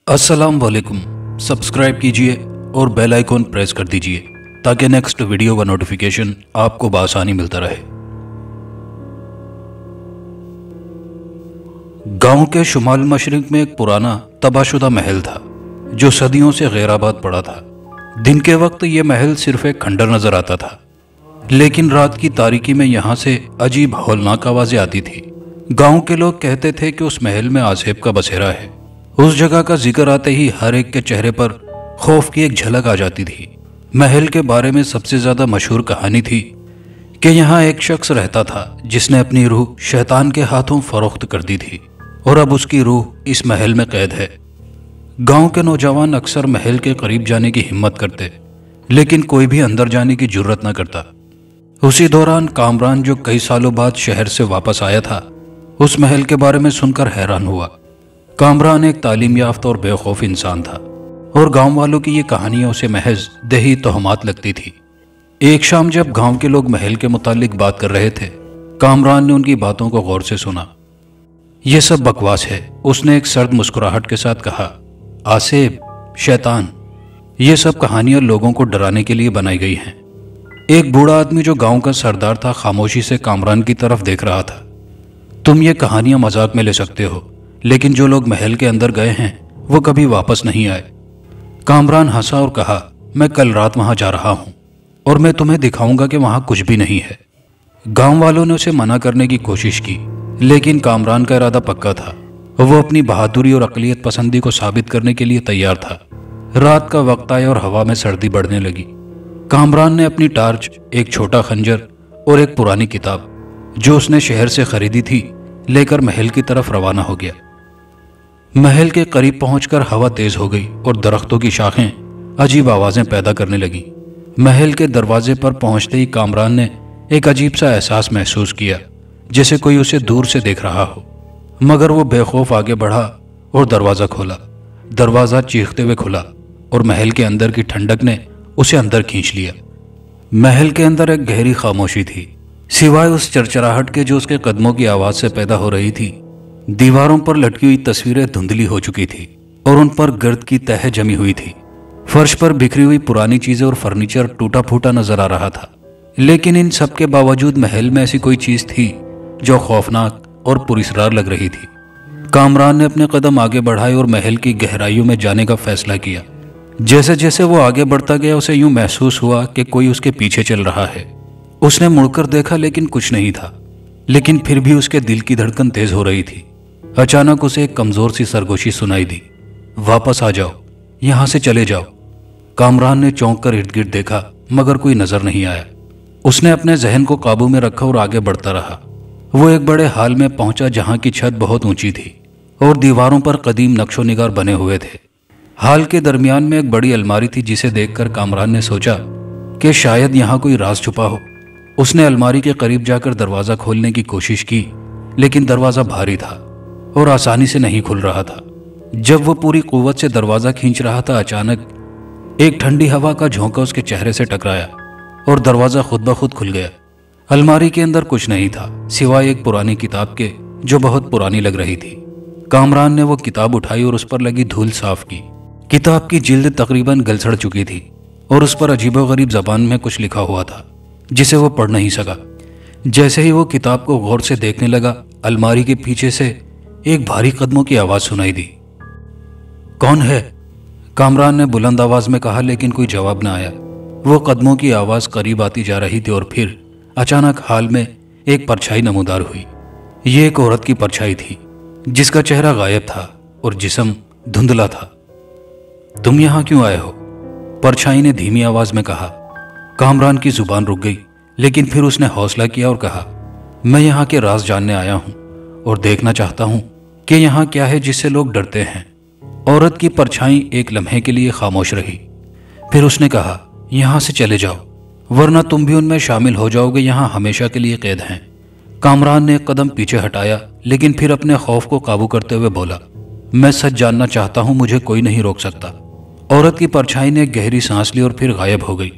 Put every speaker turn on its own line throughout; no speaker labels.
अस्सलाम वालेकुम। सब्सक्राइब कीजिए और बेल आइकॉन प्रेस कर दीजिए ताकि नेक्स्ट वीडियो का नोटिफिकेशन आपको बआसानी मिलता रहे। गांव के शुमाल मशरिक में एक पुराना तबाहशुदा महल था जो सदियों से गैराबाद पड़ा था। दिन के वक्त यह महल सिर्फ एक खंडर नजर आता था, लेकिन रात की तारीकी में यहाँ से अजीब हौलनाक आवाजें आती थी। गांव के लोग कहते थे कि उस महल में आज़ेब का बसेरा है। उस जगह का जिक्र आते ही हर एक के चेहरे पर खौफ की एक झलक आ जाती थी। महल के बारे में सबसे ज्यादा मशहूर कहानी थी कि यहाँ एक शख्स रहता था जिसने अपनी रूह शैतान के हाथों फरोख्त कर दी थी और अब उसकी रूह इस महल में कैद है। गांव के नौजवान अक्सर महल के करीब जाने की हिम्मत करते, लेकिन कोई भी अंदर जाने की जुर्रत न करता। उसी दौरान कामरान, जो कई सालों बाद शहर से वापस आया था, उस महल के बारे में सुनकर हैरान हुआ। कामरान एक तालीम याफ्ता और बेखौफ इंसान था और गांव वालों की ये कहानियां उसे महज दही तोहमात लगती थी। एक शाम जब गांव के लोग महल के मुतालिक बात कर रहे थे, कामरान ने उनकी बातों को गौर से सुना। यह सब बकवास है, उसने एक सर्द मुस्कुराहट के साथ कहा। आसेब, शैतान, ये सब कहानियां लोगों को डराने के लिए बनाई गई हैं। एक बूढ़ा आदमी जो गांव का सरदार था खामोशी से कामरान की तरफ देख रहा था। तुम ये कहानियां मजाक में ले सकते हो, लेकिन जो लोग महल के अंदर गए हैं वो कभी वापस नहीं आए। कामरान हंसा और कहा, मैं कल रात वहां जा रहा हूं और मैं तुम्हें दिखाऊंगा कि वहां कुछ भी नहीं है। गांव वालों ने उसे मना करने की कोशिश की, लेकिन कामरान का इरादा पक्का था। वो अपनी बहादुरी और अकलियत पसंदी को साबित करने के लिए तैयार था। रात का वक्त आया और हवा में सर्दी बढ़ने लगी। कामरान ने अपनी टार्च, एक छोटा खंजर और एक पुरानी किताब जो उसने शहर से खरीदी थी लेकर महल की तरफ रवाना हो गया। महल के करीब पहुंचकर हवा तेज हो गई और दरख्तों की शाखें अजीब आवाजें पैदा करने लगी। महल के दरवाजे पर पहुंचते ही कामरान ने एक अजीब सा एहसास महसूस किया, जैसे कोई उसे दूर से देख रहा हो। मगर वो बेखौफ आगे बढ़ा और दरवाजा खोला। दरवाजा चीखते हुए खुला और महल के अंदर की ठंडक ने उसे अंदर खींच लिया। महल के अंदर एक गहरी खामोशी थी, सिवाय उस चरचराहट के जो उसके कदमों की आवाज से पैदा हो रही थी। दीवारों पर लटकी हुई तस्वीरें धुंधली हो चुकी थी और उन पर गर्द की तह जमी हुई थी। फर्श पर बिखरी हुई पुरानी चीजें और फर्नीचर टूटा फूटा नजर आ रहा था। लेकिन इन सब के बावजूद महल में ऐसी कोई चीज थी जो खौफनाक और पुरस्रार लग रही थी। कामरान ने अपने कदम आगे बढ़ाए और महल की गहराइयों में जाने का फैसला किया। जैसे जैसे वो आगे बढ़ता गया, उसे यूं महसूस हुआ कि कोई उसके पीछे चल रहा है। उसने मुड़कर देखा, लेकिन कुछ नहीं था। लेकिन फिर भी उसके दिल की धड़कन तेज हो रही थी। अचानक उसे एक कमजोर सी सरगोशी सुनाई दी। वापस आ जाओ, यहां से चले जाओ। कामरान ने चौंक कर इर्द गिर्द देखा, मगर कोई नजर नहीं आया। उसने अपने जहन को काबू में रखा और आगे बढ़ता रहा। वो एक बड़े हाल में पहुंचा जहां की छत बहुत ऊंची थी और दीवारों पर कदीम नक्शो निगार बने हुए थे। हाल के दरमियान में एक बड़ी अलमारी थी, जिसे देखकर कामरान ने सोचा कि शायद यहां कोई राज छुपा हो। उसने अलमारी के करीब जाकर दरवाजा खोलने की कोशिश की, लेकिन दरवाजा भारी था और आसानी से नहीं खुल रहा था। जब वो पूरी कुव्वत से दरवाजा खींच रहा था, अचानक एक ठंडी हवा का झोंका उसके चेहरे से टकराया और दरवाजा खुद ब खुद खुल गया। अलमारी के अंदर कुछ नहीं था सिवाय एक पुरानी किताब के, जो बहुत पुरानी लग रही थी। कामरान ने वो किताब उठाई और उस पर लगी धूल साफ की। किताब की जिल्द तकरीबन गलसड़ चुकी थी और उस पर अजीबोगरीब जबान में कुछ लिखा हुआ था जिसे वो पढ़ नहीं सका। जैसे ही वो किताब को गौर से देखने लगा, अलमारी के पीछे से एक भारी कदमों की आवाज सुनाई दी। कौन है? कामरान ने बुलंद आवाज में कहा, लेकिन कोई जवाब न आया। वो कदमों की आवाज करीब आती जा रही थी और फिर अचानक हाल में एक परछाई नमूदार हुई। ये एक औरत की परछाई थी जिसका चेहरा गायब था और जिस्म धुंधला था। तुम यहां क्यों आए हो? परछाई ने धीमी आवाज में कहा। कामरान की जुबान रुक गई, लेकिन फिर उसने हौसला किया और कहा, मैं यहाँ के राज जानने आया हूँ और देखना चाहता हूँ कि यहाँ क्या है जिससे लोग डरते हैं। औरत की परछाई एक लम्हे के लिए खामोश रही। फिर उसने कहा, यहाँ से चले जाओ, वरना तुम भी उनमें शामिल हो जाओगे। यहाँ हमेशा के लिए कैद हैं। कामरान ने एक कदम पीछे हटाया, लेकिन फिर अपने खौफ को काबू करते हुए बोला, मैं सच जानना चाहता हूँ, मुझे कोई नहीं रोक सकता। औरत की परछाई ने गहरी सांस ली और फिर गायब हो गई।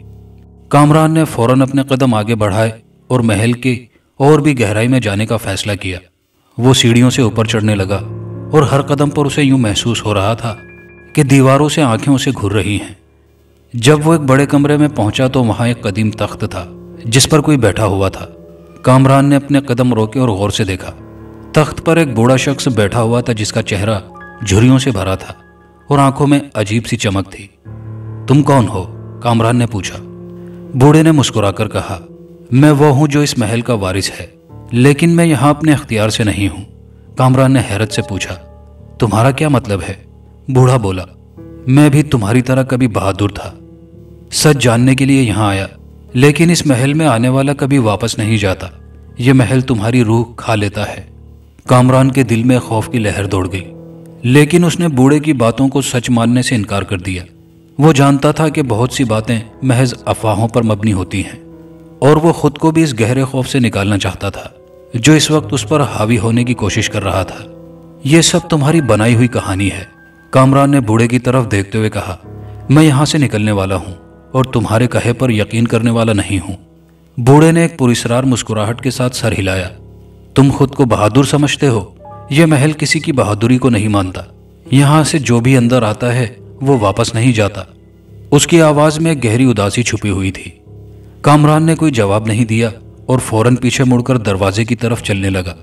कामरान ने फौरन अपने कदम आगे बढ़ाए और महल के और भी गहराई में जाने का फैसला किया। वो सीढ़ियों से ऊपर चढ़ने लगा और हर कदम पर उसे यूं महसूस हो रहा था कि दीवारों से आंखें उसे घूर रही हैं। जब वो एक बड़े कमरे में पहुंचा तो वहां एक कदीम तख्त था जिस पर कोई बैठा हुआ था। कामरान ने अपने कदम रोके और गौर से देखा। तख्त पर एक बूढ़ा शख्स बैठा हुआ था जिसका चेहरा झुर्रियों से भरा था और आंखों में अजीब सी चमक थी। तुम कौन हो? कामरान ने पूछा। बूढ़े ने मुस्कुराकर कहा, मैं वो हूं जो इस महल का वारिस है, लेकिन मैं यहां अपने अख्तियार से नहीं हूं। कामरान ने हैरत से पूछा, तुम्हारा क्या मतलब है? बूढ़ा बोला, मैं भी तुम्हारी तरह कभी बहादुर था, सच जानने के लिए यहां आया, लेकिन इस महल में आने वाला कभी वापस नहीं जाता। यह महल तुम्हारी रूह खा लेता है। कामरान के दिल में खौफ की लहर दौड़ गई, लेकिन उसने बूढ़े की बातों को सच मानने से इनकार कर दिया। वो जानता था कि बहुत सी बातें महज अफवाहों पर मबनी होती हैं, और वो खुद को भी इस गहरे खौफ से निकालना चाहता था जो इस वक्त उस पर हावी होने की कोशिश कर रहा था। यह सब तुम्हारी बनाई हुई कहानी है। कामरान ने बूढ़े की तरफ देखते हुए कहा, मैं यहां से निकलने वाला हूं और तुम्हारे कहे पर यकीन करने वाला नहीं हूं। बूढ़े ने एक पुरस्कार मुस्कुराहट के साथ सर हिलाया। तुम खुद को बहादुर समझते हो? यह महल किसी की बहादुरी को नहीं मानता। यहां से जो भी अंदर आता है वो वापस नहीं जाता। उसकी आवाज में गहरी उदासी छुपी हुई थी। कामरान ने कोई जवाब नहीं दिया और फौरन पीछे मुड़कर दरवाजे की तरफ चलने लगा।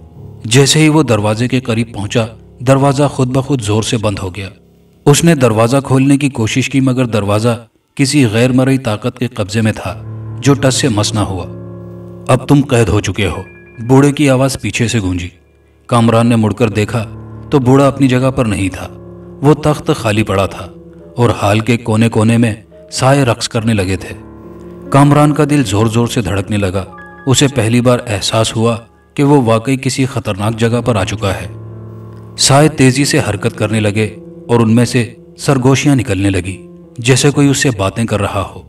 जैसे ही वो दरवाजे के करीब पहुंचा, दरवाजा खुद ब खुद जोर से बंद हो गया। उसने दरवाजा खोलने की कोशिश की, मगर दरवाजा किसी गैर मरई ताकत के कब्जे में था जो टस से मस ना हुआ। अब तुम कैद हो चुके हो, बूढ़े की आवाज पीछे से गूंजी। कामरान ने मुड़कर देखा तो बूढ़ा अपनी जगह पर नहीं था। वो तख्त खाली पड़ा था और हाल के कोने कोने में साए रक्स करने लगे थे। कामरान का दिल जोर जोर से धड़कने लगा। उसे पहली बार एहसास हुआ कि वो वाकई किसी खतरनाक जगह पर आ चुका है। साए तेजी से हरकत करने लगे और उनमें से सरगोशियां निकलने लगी, जैसे कोई उससे बातें कर रहा हो।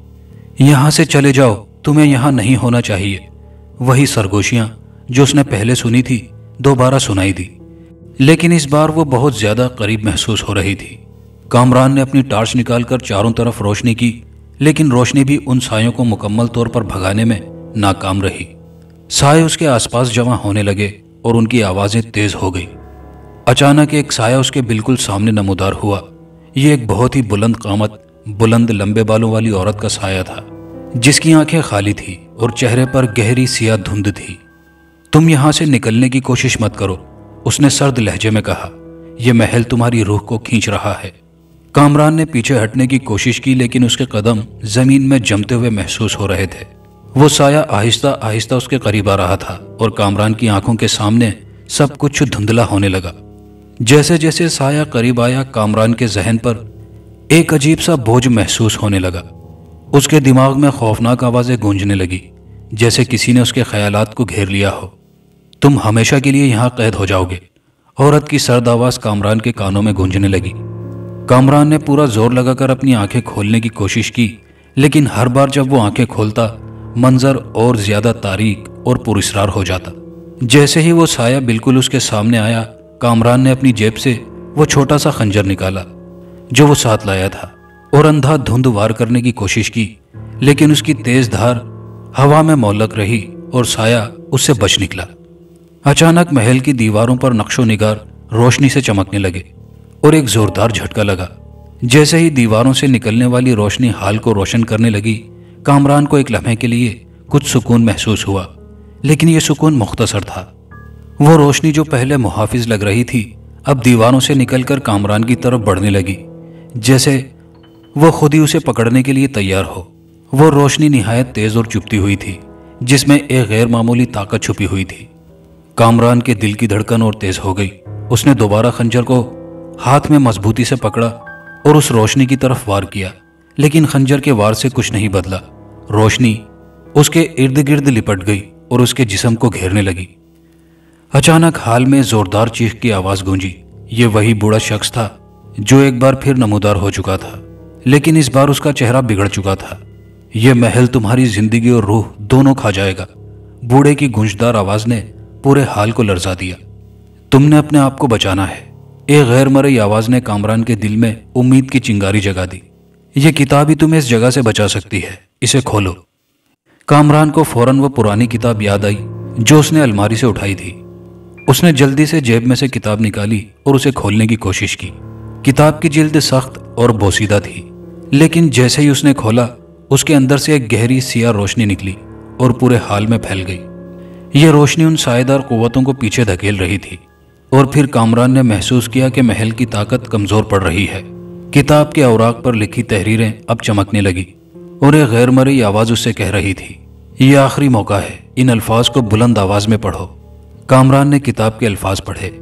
यहां से चले जाओ, तुम्हें यहां नहीं होना चाहिए। वही सरगोशियां जो उसने पहले सुनी थी दोबारा सुनाई दी, लेकिन इस बार वो बहुत ज्यादा करीब महसूस हो रही थी। कामरान ने अपनी टार्च निकालकर चारों तरफ रोशनी की, लेकिन रोशनी भी उन सायों को मुकम्मल तौर पर भगाने में नाकाम रही। साए उसके आसपास जमा होने लगे और उनकी आवाजें तेज हो गई। अचानक एक साया उसके बिल्कुल सामने नमूदार हुआ। ये एक बहुत ही बुलंद कामत, बुलंद लंबे बालों वाली औरत का साया था, जिसकी आंखें खाली थी और चेहरे पर गहरी सियाह धुंध थी। तुम यहां से निकलने की कोशिश मत करो, उसने सर्द लहजे में कहा। यह महल तुम्हारी रूह को खींच रहा है। कामरान ने पीछे हटने की कोशिश की, लेकिन उसके कदम जमीन में जमते हुए महसूस हो रहे थे। वो साया आहिस्ता आहिस्ता उसके करीब आ रहा था और कामरान की आंखों के सामने सब कुछ धुंधला होने लगा। जैसे जैसे साया करीब आया, कामरान के जहन पर एक अजीब सा बोझ महसूस होने लगा। उसके दिमाग में खौफनाक आवाजें गूंजने लगी, जैसे किसी ने उसके ख्यालात को घेर लिया हो। तुम हमेशा के लिए यहां कैद हो जाओगे, औरत की सर्द आवाज कामरान के कानों में गूंजने लगी। कामरान ने पूरा जोर लगाकर अपनी आंखें खोलने की कोशिश की, लेकिन हर बार जब वो आंखें खोलता, मंजर और ज्यादा तारीक और पुरस्कार हो जाता। जैसे ही वो साया बिल्कुल उसके सामने आया, कामरान ने अपनी जेब से वो छोटा सा खंजर निकाला जो वो साथ लाया था और अंधा धुंध वार करने की कोशिश की, लेकिन उसकी तेज धार हवा में मौलक रही और साया उससे बच निकला। अचानक महल की दीवारों पर नक्शो निगार रोशनी से चमकने लगे और एक जोरदार झटका लगा। जैसे ही दीवारों से निकलने वाली रोशनी हाल को रोशन करने लगी, कामरान को एक लम्हे के लिए कुछ सुकून महसूस हुआ, लेकिन यह सुकून मुख्तसर था। वो रोशनी जो पहले मुहाफिज लग रही थी, अब दीवारों से निकलकर कामरान की तरफ बढ़ने लगी, जैसे वो खुद ही उसे पकड़ने के लिए तैयार हो। वो रोशनी निहायत तेज और चुभती हुई थी, जिसमें एक गैर मामूली ताकत छुपी हुई थी। कामरान के दिल की धड़कन और तेज हो गई। उसने दोबारा खंजर को हाथ में मजबूती से पकड़ा और उस रोशनी की तरफ वार किया, लेकिन खंजर के वार से कुछ नहीं बदला। रोशनी उसके इर्द गिर्द लिपट गई और उसके जिस्म को घेरने लगी। अचानक हाल में जोरदार चीख की आवाज गूंजी। ये वही बूढ़ा शख्स था जो एक बार फिर नमूदार हो चुका था, लेकिन इस बार उसका चेहरा बिगड़ चुका था। यह महल तुम्हारी जिंदगी और रूह दोनों खा जाएगा। बूढ़े की गूंजदार आवाज ने पूरे हाल को लर्जा दिया। तुमने अपने आप को बचाना है। एक गैर मरई आवाज ने कामरान के दिल में उम्मीद की चिंगारी जगा दी। यह किताब ही तुम्हें इस जगह से बचा सकती है, इसे खोलो। कामरान को फौरन वो पुरानी किताब याद आई जो उसने अलमारी से उठाई थी। उसने जल्दी से जेब में से किताब निकाली और उसे खोलने की कोशिश की। किताब की जिल्द सख्त और बोसीदा थी, लेकिन जैसे ही उसने खोला उसके अंदर से एक गहरी सियाह रोशनी निकली और पूरे हाल में फैल गई। यह रोशनी उन सायेदार कुव्वतों को पीछे धकेल रही थी। और फिर कामरान ने महसूस किया कि महल की ताकत कमजोर पड़ रही है। किताब के औराक पर लिखी तहरीरें अब चमकने लगी और एक गैर मरई आवाज उससे कह रही थी, यह आखिरी मौका है, इन अल्फाज को बुलंद आवाज में पढ़ो। कामरान ने किताब के अल्फाज पढ़े।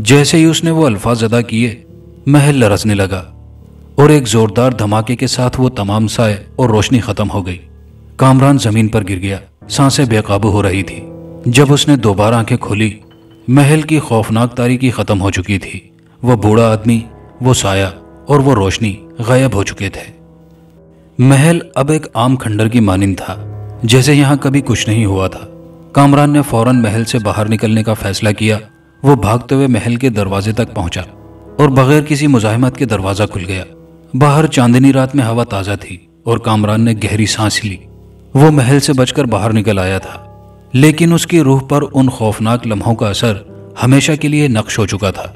जैसे ही उसने वो अल्फाज अदा किए, महल लरजने लगा और एक जोरदार धमाके के साथ वो तमाम साए और रोशनी खत्म हो गई। कामरान जमीन पर गिर गया, सांसें बेकाबू हो रही थी। जब उसने दोबारा आंखें खोली, महल की खौफनाक तारीकी खत्म हो चुकी थी। वो बूढ़ा आदमी, वो साया और वो रोशनी गायब हो चुके थे। महल अब एक आम खंडर की मानिंद था, जैसे यहां कभी कुछ नहीं हुआ था। कामरान ने फौरन महल से बाहर निकलने का फैसला किया। वो भागते हुए महल के दरवाजे तक पहुंचा और बगैर किसी मुजाहिमत के दरवाजा खुल गया। बाहर चांदनी रात में हवा ताजा थी और कामरान ने गहरी सांस ली। वो महल से बचकर बाहर निकल आया था, लेकिन उसकी रूह पर उन खौफनाक लम्हों का असर हमेशा के लिए नक्श हो चुका था।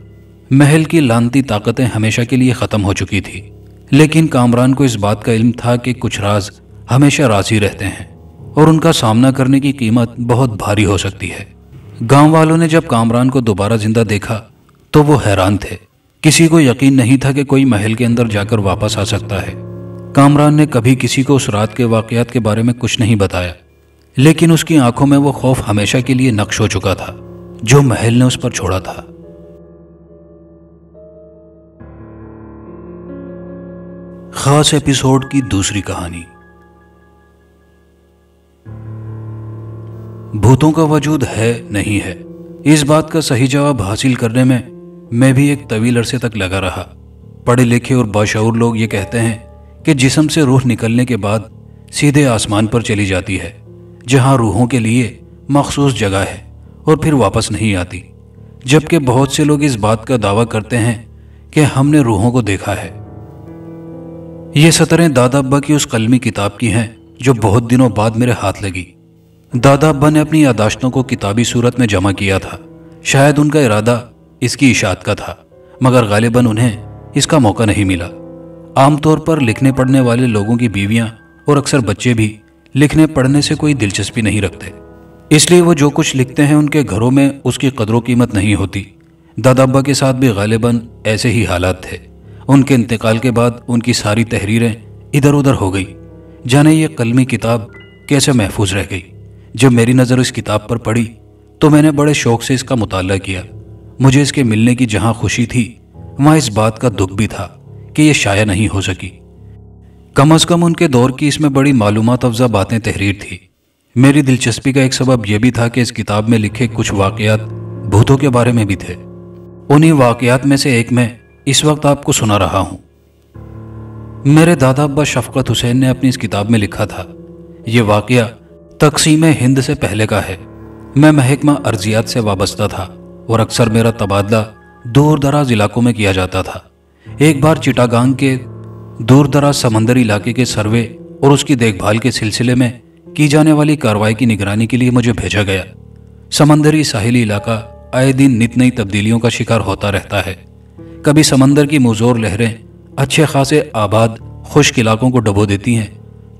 महल की लानती ताकतें हमेशा के लिए खत्म हो चुकी थी, लेकिन कामरान को इस बात का इल्म था कि कुछ राज हमेशा राज ही रहते हैं और उनका सामना करने की कीमत बहुत भारी हो सकती है। गांव वालों ने जब कामरान को दोबारा जिंदा देखा तो वो हैरान थे। किसी को यकीन नहीं था कि कोई महल के अंदर जाकर वापस आ सकता है। कामरान ने कभी किसी को उस रात के वाकयात के बारे में कुछ नहीं बताया, लेकिन उसकी आंखों में वो खौफ हमेशा के लिए नक्श हो चुका था जो महल ने उस पर छोड़ा था। खास एपिसोड की दूसरी कहानी। भूतों का वजूद है नहीं है, इस बात का सही जवाब हासिल करने में मैं भी एक तवील अरसे तक लगा रहा। पढ़े लिखे और बाशऊर लोग ये कहते हैं कि जिस्म से रूह निकलने के बाद सीधे आसमान पर चली जाती है, जहां रूहों के लिए मखसूस जगह है और फिर वापस नहीं आती। जबकि बहुत से लोग इस बात का दावा करते हैं कि हमने रूहों को देखा है। ये सतरें दादा अब्बा की उस कलमी किताब की हैं जो बहुत दिनों बाद मेरे हाथ लगी। दादा अब्बा ने अपनी यादाश्तों को किताबी सूरत में जमा किया था। शायद उनका इरादा इसकी इशाअत का था, मगर गालिबन उन्हें इसका मौका नहीं मिला। आमतौर पर लिखने पढ़ने वाले लोगों की बीवियां और अक्सर बच्चे भी लिखने पढ़ने से कोई दिलचस्पी नहीं रखते, इसलिए वो जो कुछ लिखते हैं उनके घरों में उसकी कदरों कीमत नहीं होती। दादा अब्बा के साथ भी गालिबन ऐसे ही हालात थे। उनके इंतकाल के बाद उनकी सारी तहरीरें इधर उधर हो गई। जाने ये कलमी किताब कैसे महफूज रह गई। जब मेरी नज़र इस किताब पर पड़ी तो मैंने बड़े शौक से इसका मुताला किया। मुझे इसके मिलने की जहां खुशी थी, वहां इस बात का दुख भी था कि यह शाया नहीं हो सकी। कम अज कम उनके दौर की इसमें बड़ी मालूमात अफजा बातें तहरीर थी। मेरी दिलचस्पी का एक सबब यह भी था कि इस किताब में लिखे कुछ वाकयात भूतों के बारे में भी थे। उन्हीं वाकयात में से एक मैं इस वक्त आपको सुना रहा हूं। मेरे दादा अब्बा शफकत हुसैन ने अपनी इस किताब में लिखा था, यह वाकया तकसीम हिंद से पहले का है। मैं महकमा अर्जियात से वाबस्ता था और अक्सर मेरा तबादला दूर दराज इलाकों में किया जाता था। एक बार चिटागांग के दूर दराज समंदरी इलाके के सर्वे और उसकी देखभाल के सिलसिले में की जाने वाली कार्रवाई की निगरानी के लिए मुझे भेजा गया। समंदरी साहिली इलाका आए दिन नित नई तब्दीलियों का शिकार होता रहता है। कभी समंदर की मुजोर लहरें अच्छे खासे आबाद खुश्क इलाकों को डबो देती हैं,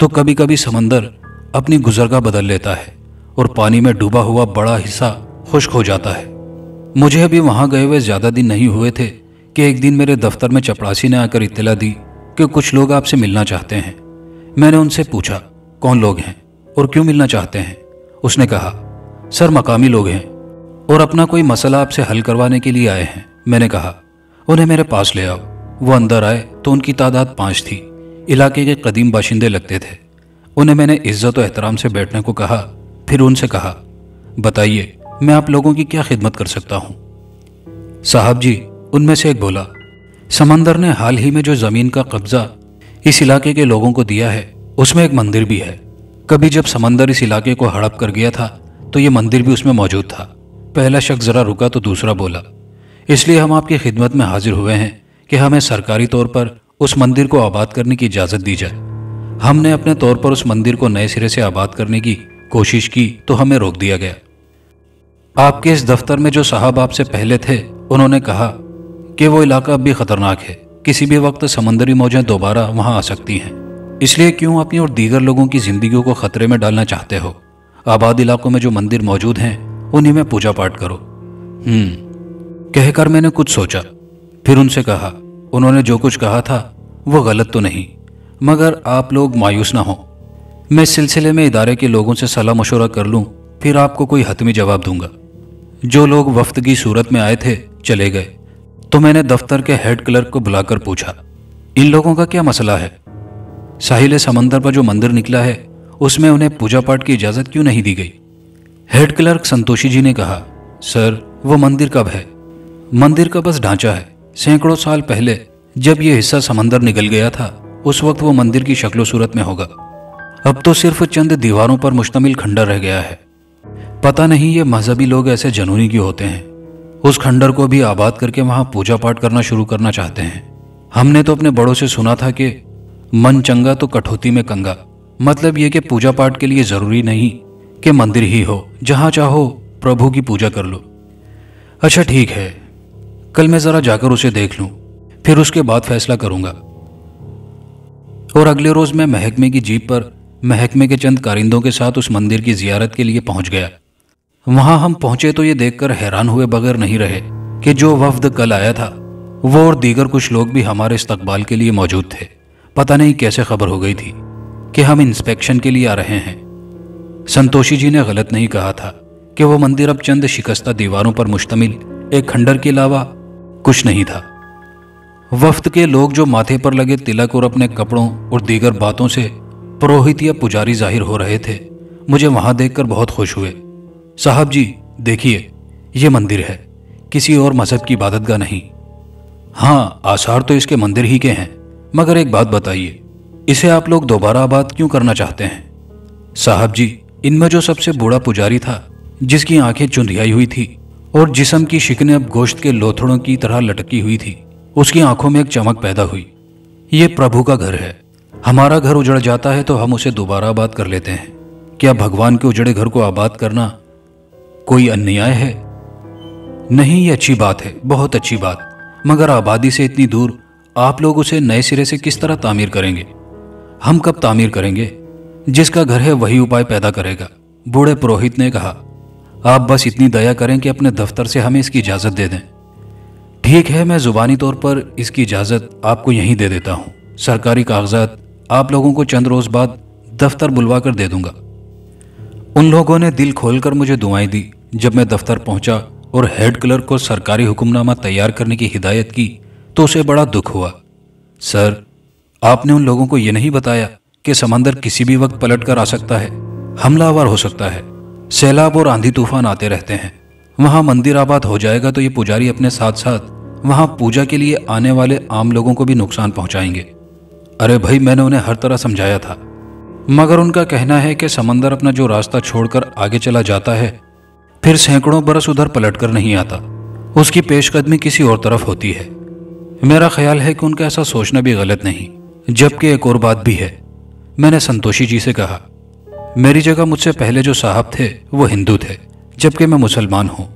तो कभी कभी समंदर अपनी गुजरगाह बदल लेता है और पानी में डूबा हुआ बड़ा हिस्सा खुश्क हो जाता है। मुझे अभी वहां गए हुए ज्यादा दिन नहीं हुए थे कि एक दिन मेरे दफ्तर में चपरासी ने आकर इत्तला दी कि कुछ लोग आपसे मिलना चाहते हैं। मैंने उनसे पूछा, कौन लोग हैं और क्यों मिलना चाहते हैं? उसने कहा, सर मकामी लोग हैं और अपना कोई मसला आपसे हल करवाने के लिए आए हैं। मैंने कहा, उन्हें मेरे पास ले आओ। वो अंदर आए तो उनकी तादाद 5 थी। इलाके के कदीम बाशिंदे लगते थे। उन्हें मैंने इज्जत और एहतराम से बैठने को कहा। फिर उनसे कहा, बताइए मैं आप लोगों की क्या खिदमत कर सकता हूं? साहब जी, उनमें से एक बोला, समंदर ने हाल ही में जो जमीन का कब्जा इस इलाके के लोगों को दिया है, उसमें एक मंदिर भी है। कभी जब समंदर इस इलाके को हड़प कर गया था तो ये मंदिर भी उसमें मौजूद था। पहला शख्स जरा रुका तो दूसरा बोला, इसलिए हम आपकी खिदमत में हाजिर हुए हैं कि हमें सरकारी तौर पर उस मंदिर को आबाद करने की इजाज़त दी जाए। हमने अपने तौर पर उस मंदिर को नए सिरे से आबाद करने की कोशिश की तो हमें रोक दिया गया। आपके इस दफ्तर में जो साहब आपसे पहले थे, उन्होंने कहा कि वो इलाका अब भी खतरनाक है। किसी भी वक्त समंदरी मौजें दोबारा वहां आ सकती हैं। इसलिए क्यों अपनी और दीगर लोगों की जिंदगियों को खतरे में डालना चाहते हो? आबाद इलाकों में जो मंदिर मौजूद हैं उन्हीं में पूजा पाठ करो। कहकर मैंने कुछ सोचा, फिर उनसे कहा, उन्होंने जो कुछ कहा था वो गलत तो नहीं, मगर आप लोग मायूस ना हो। मैं इस सिलसिले में इदारे के लोगों से सलाह मशवरा कर लूं, फिर आपको कोई हतमी जवाब दूंगा। जो लोग वफ्द की सूरत में आए थे चले गए, तो मैंने दफ्तर के हेड क्लर्क को बुलाकर पूछा, इन लोगों का क्या मसला है? साहिल समंदर पर जो मंदिर निकला है उसमें उन्हें पूजा पाठ की इजाजत क्यों नहीं दी गई? हेड क्लर्क संतोषी जी ने कहा, सर वो मंदिर कब है? मंदिर का बस ढांचा है। सैकड़ों साल पहले जब यह हिस्सा समंदर निकल गया था उस वक्त वो मंदिर की शक्लो सूरत में होगा। अब तो सिर्फ चंद दीवारों पर मुश्तमिल खंडर रह गया है। पता नहीं ये मजहबी लोग ऐसे जनूनी क्यों होते हैं, उस खंडर को भी आबाद करके वहां पूजा पाठ करना शुरू करना चाहते हैं। हमने तो अपने बड़ों से सुना था कि मन चंगा तो कठौती में कंगा, मतलब ये कि पूजा पाठ के लिए जरूरी नहीं कि मंदिर ही हो, जहां चाहो प्रभु की पूजा कर लो। अच्छा ठीक है, कल मैं जरा जाकर उसे देख लूं, फिर उसके बाद फैसला करूंगा। और अगले रोज मैं महकमे की जीप पर महकमे के चंद कारिंदों के साथ उस मंदिर की जियारत के लिए पहुंच गया। वहां हम पहुंचे तो ये देखकर हैरान हुए बगैर नहीं रहे कि जो वफ्द कल आया था वो और दीगर कुछ लोग भी हमारे इस्तकबाल के लिए मौजूद थे। पता नहीं कैसे खबर हो गई थी कि हम इंस्पेक्शन के लिए आ रहे हैं। संतोषी जी ने गलत नहीं कहा था कि वो मंदिर अब चंद शिकस्ता दीवारों पर मुश्तमिल एक खंडर के अलावा कुछ नहीं था। वफ्द के लोग जो माथे पर लगे तिलक और अपने कपड़ों और दीगर बातों से पुरोहित या पुजारी जाहिर हो रहे थे, मुझे वहां देखकर बहुत खुश हुए। साहब जी देखिए, ये मंदिर है, किसी और मजहब की इबादतगाह नहीं। हाँ, आसार तो इसके मंदिर ही के हैं, मगर एक बात बताइए, इसे आप लोग दोबारा आबाद क्यों करना चाहते हैं? साहब जी, इनमें जो सबसे बूढ़ा पुजारी था, जिसकी आंखें चुंधियाई हुई थी और जिस्म की शिकनें अब गोश्त के लोथड़ों की तरह लटकी हुई थी, उसकी आंखों में एक चमक पैदा हुई। ये प्रभु का घर है। हमारा घर उजड़ जाता है तो हम उसे दोबारा आबाद कर लेते हैं। क्या भगवान के उजड़े घर को आबाद करना कोई अन्याय है? नहीं, ये अच्छी बात है, बहुत अच्छी बात, मगर आबादी से इतनी दूर आप लोग उसे नए सिरे से किस तरह तामीर करेंगे? हम कब तामीर करेंगे? जिसका घर है वही उपाय पैदा करेगा, बूढ़े पुरोहित ने कहा। आप बस इतनी दया करें कि अपने दफ्तर से हमें इसकी इजाजत दे दें। ठीक है, मैं जुबानी तौर पर इसकी इजाजत आपको यहीं दे देता हूं। सरकारी कागजात आप लोगों को चंद रोज बाद दफ्तर बुलवा कर दे दूंगा। उन लोगों ने दिल खोलकर मुझे दुआएं दी। जब मैं दफ्तर पहुंचा और हेड क्लर्क को सरकारी हुक्मनामा तैयार करने की हिदायत की तो उसे बड़ा दुख हुआ। सर, आपने उन लोगों को यह नहीं बताया कि समंदर किसी भी वक्त पलट कर आ सकता है, हमलावर हो सकता है, सैलाब और आंधी तूफान आते रहते हैं। वहां मंदिर आबाद हो जाएगा तो ये पुजारी अपने साथ साथ वहां पूजा के लिए आने वाले आम लोगों को भी नुकसान पहुंचाएंगे। अरे भाई, मैंने उन्हें हर तरह समझाया था, मगर उनका कहना है कि समंदर अपना जो रास्ता छोड़कर आगे चला जाता है फिर सैकड़ों बरस उधर पलट कर नहीं आता, उसकी पेशकदमी किसी और तरफ होती है। मेरा ख्याल है कि उनका ऐसा सोचना भी गलत नहीं। जबकि एक और बात भी है, मैंने संतोषी जी से कहा, मेरी जगह मुझसे पहले जो साहब थे वो हिंदू थे, जबकि मैं मुसलमान हूं।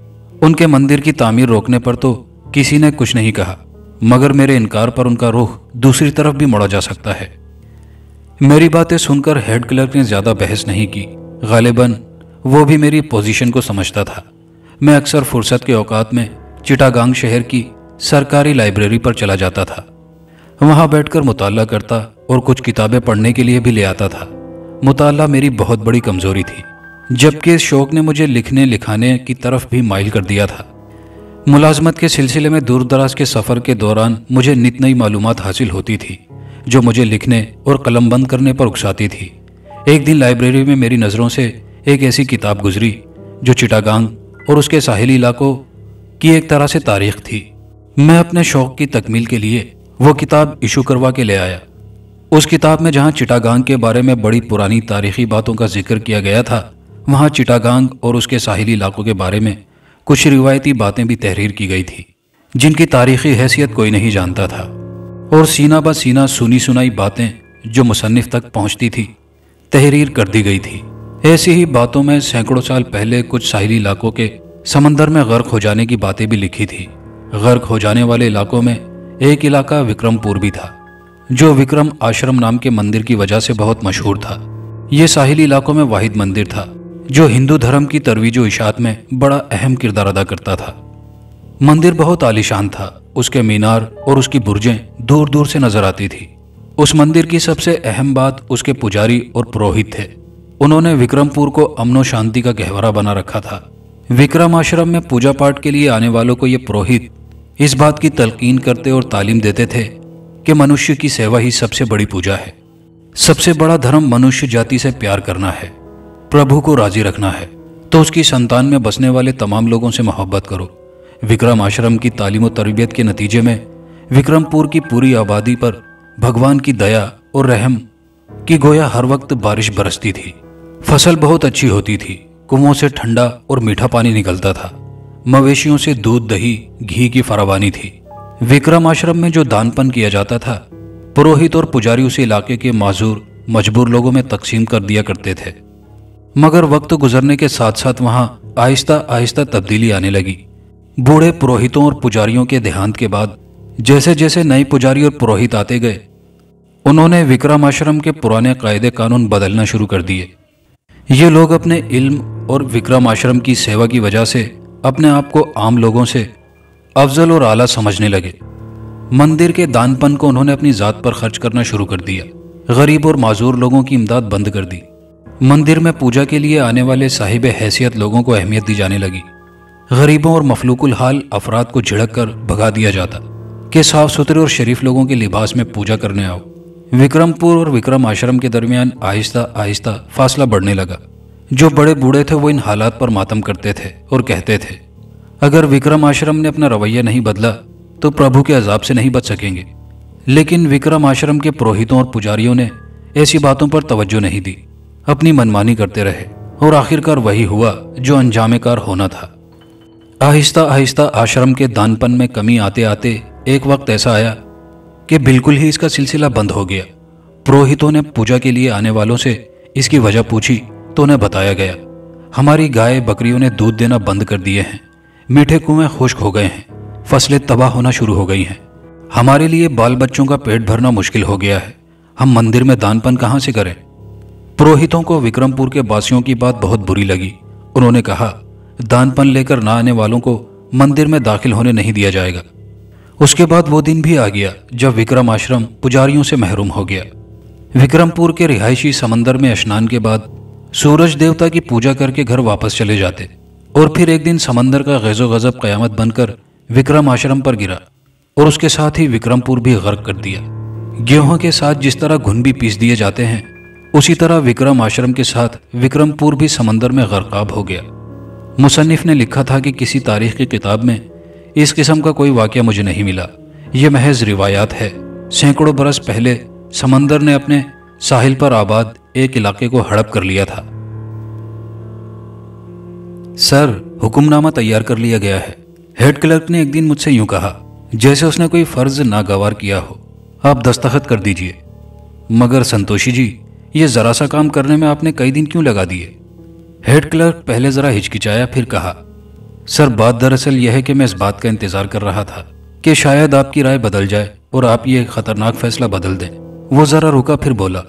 उनके मंदिर की तामीर रोकने पर तो किसी ने कुछ नहीं कहा, मगर मेरे इनकार पर उनका रुख दूसरी तरफ भी मोड़ा जा सकता है। मेरी बातें सुनकर हेड क्लर्क ने ज्यादा बहस नहीं की। गालिबन वो भी मेरी पोजीशन को समझता था। मैं अक्सर फुर्सत के औकात में चिटागांग शहर की सरकारी लाइब्रेरी पर चला जाता था। वहां बैठकर मुताला करता और कुछ किताबें पढ़ने के लिए भी ले आता था। मुताला मेरी बहुत बड़ी कमजोरी थी, जबकि इस शौक ने मुझे लिखने लिखाने की तरफ भी माइल कर दिया था। मुलाजमत के सिलसिले में दूर दराज के सफ़र के दौरान मुझे नित नई मालूमात हासिल होती थी जो मुझे लिखने और कलम बंद करने पर उकसाती थी। एक दिन लाइब्रेरी में मेरी नज़रों से एक ऐसी किताब गुजरी जो चिटागांग और उसके साहिली इलाकों की एक तरह से तारीख थी। मैं अपने शौक की तकमील के लिए वो किताब इशू करवा के ले आया। उस किताब में जहां चिटागांग के बारे में बड़ी पुरानी तारीखी बातों का जिक्र किया गया था, वहां चिटागांग और उसके साहिली इलाकों के बारे में कुछ रिवायती बातें भी तहरीर की गई थी जिनकी तारीखी हैसियत कोई नहीं जानता था, और सीना ब सीना सुनी सुनाई बातें जो मुसन्निफ तक पहुंचती थी तहरीर कर दी गई थी। ऐसी ही बातों में सैकड़ों साल पहले कुछ साहिली इलाकों के समंदर में गर्क हो जाने की बातें भी लिखी थी। गर्क हो जाने वाले इलाकों में एक इलाका विक्रमपुर भी था, जो विक्रम आश्रम नाम के मंदिर की वजह से बहुत मशहूर था। ये साहिली इलाकों में वाहिद मंदिर था जो हिंदू धर्म की तरवीज व इशाअत में बड़ा अहम किरदार अदा करता था। मंदिर बहुत आलीशान था। उसके मीनार और उसकी बुर्जें दूर दूर से नजर आती थी। उस मंदिर की सबसे अहम बात उसके पुजारी और पुरोहित थे। उन्होंने विक्रमपुर को अमन शांति का गहवरा बना रखा था। विक्रम आश्रम में पूजा पाठ के लिए आने वालों को ये पुरोहित इस बात की तलकीन करते और तालीम देते थे कि मनुष्य की सेवा ही सबसे बड़ी पूजा है। सबसे बड़ा धर्म मनुष्य जाति से प्यार करना है, प्रभु को राजी रखना है, तो उसकी संतान में बसने वाले तमाम लोगों से मोहब्बत करो। विक्रम आश्रम की तालीम और तरबियत के नतीजे में विक्रमपुर की पूरी आबादी पर भगवान की दया और रहम की गोया हर वक्त बारिश बरसती थी। फसल बहुत अच्छी होती थी। कुओं से ठंडा और मीठा पानी निकलता था। मवेशियों से दूध, दही, घी की फरावानी थी। विक्रम आश्रम में जो दानपन किया जाता था, पुरोहित और पुजारी उस इलाके के माजूर मजबूर लोगों में तकसीम कर दिया करते थे। मगर वक्त गुजरने के साथ साथ वहां आहिस्ता आहिस्ता तब्दीली आने लगी। बूढ़े पुरोहितों और पुजारियों के देहांत के बाद जैसे जैसे नए पुजारी और पुरोहित आते गए, उन्होंने विक्रम आश्रम के पुराने कायदे कानून बदलना शुरू कर दिए। ये लोग अपने इल्म और विक्रम आश्रम की सेवा की वजह से अपने आप को आम लोगों से अफजल और आला समझने लगे। मंदिर के दानपन को उन्होंने अपनी जात पर खर्च करना शुरू कर दिया। गरीब और माजूर लोगों की इमदाद बंद कर दी। मंदिर में पूजा के लिए आने वाले साहिब हैसियत लोगों को अहमियत दी जाने लगी। गरीबों और मफलूकुल हाल अफराद को झिड़क कर भगा दिया जाता कि साफ सुथरे और शरीफ लोगों के लिबास में पूजा करने आओ। विक्रमपुर और विक्रम आश्रम के दरमियान आहिस्ता आहिस्ता फासला बढ़ने लगा। जो बड़े बूढ़े थे वो इन हालात पर मातम करते थे और कहते थे, अगर विक्रम आश्रम ने अपना रवैया नहीं बदला तो प्रभु के अजाब से नहीं बच सकेंगे। लेकिन विक्रम आश्रम के पुरोहितों और पुजारियों ने ऐसी बातों पर तवज्जो नहीं दी, अपनी मनमानी करते रहे और आखिरकार वही हुआ जो अंजामेकार होना था। आहिस्ता आहिस्ता आश्रम के दानपन में कमी आते आते एक वक्त ऐसा आया कि बिल्कुल ही इसका सिलसिला बंद हो गया। पुरोहितों ने पूजा के लिए आने वालों से इसकी वजह पूछी तो उन्हें बताया गया, हमारी गाय बकरियों ने दूध देना बंद कर दिए हैं, मीठे कुएं खुश्क हो गए हैं, फसलें तबाह होना शुरू हो गई हैं, हमारे लिए बाल बच्चों का पेट भरना मुश्किल हो गया है, हम मंदिर में दानपन कहाँ से करें। पुरोहितों को विक्रमपुर के वासियों की बात बहुत बुरी लगी। उन्होंने कहा, दानपन लेकर ना आने वालों को मंदिर में दाखिल होने नहीं दिया जाएगा। उसके बाद वो दिन भी आ गया जब विक्रम आश्रम पुजारियों से महरूम हो गया। विक्रमपुर के रिहायशी समंदर में स्नान के बाद सूरज देवता की पूजा करके घर वापस चले जाते और फिर एक दिन समंदर का गैज़ो गज़ब क़यामत बनकर विक्रम आश्रम पर गिरा और उसके साथ ही विक्रमपुर भी गर्क कर दिया। गेहूं के साथ जिस तरह घुन भी पीस दिए जाते हैं, उसी तरह विक्रम आश्रम के साथ विक्रमपुर भी समंदर में गर्काब हो गया। मुसन्निफ ने लिखा था कि किसी तारीख की किताब में इस किस्म का कोई वाक़या मुझे नहीं मिला। यह महज रिवायात है। सैकड़ों बरस पहले समंदर ने अपने साहिल पर आबाद एक इलाके को हड़प कर लिया था। सर, हुक्मनामा तैयार कर लिया गया है। हेड क्लर्क ने एक दिन मुझसे यूं कहा, जैसे उसने कोई फर्ज नागवार किया हो। आप दस्तखत कर दीजिए। मगर संतोषी जी, ये जरा सा काम करने में आपने कई दिन क्यों लगा दिए? हेड क्लर्क पहले जरा हिचकिचाया, फिर कहा, सर, बात दरअसल यह है कि मैं इस बात का इंतजार कर रहा था कि शायद आपकी राय बदल जाए और आप ये खतरनाक फैसला बदल दें। वो जरा रुका, फिर बोला,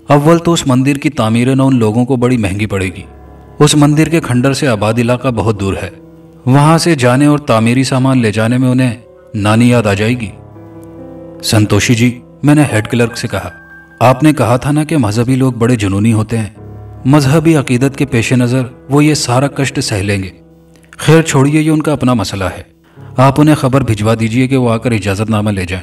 अव्वल तो उस मंदिर की तामीर न उन लोगों को बड़ी महंगी पड़ेगी। उस मंदिर के खंडर से आबाद इलाका बहुत दूर है। वहां से जाने और तामीरी सामान ले जाने में उन्हें नानी याद आ जाएगी। संतोषी जी, मैंने हेड क्लर्क से कहा, आपने कहा था ना कि मजहबी लोग बड़े जुनूनी होते हैं। मजहबी अकीदत के पेश नज़र वो ये सारा कष्ट सह लेंगे। खैर छोड़िए, ये उनका अपना मसला है। आप उन्हें खबर भिजवा दीजिए कि वो आकर इजाज़तनामा ले जाएं।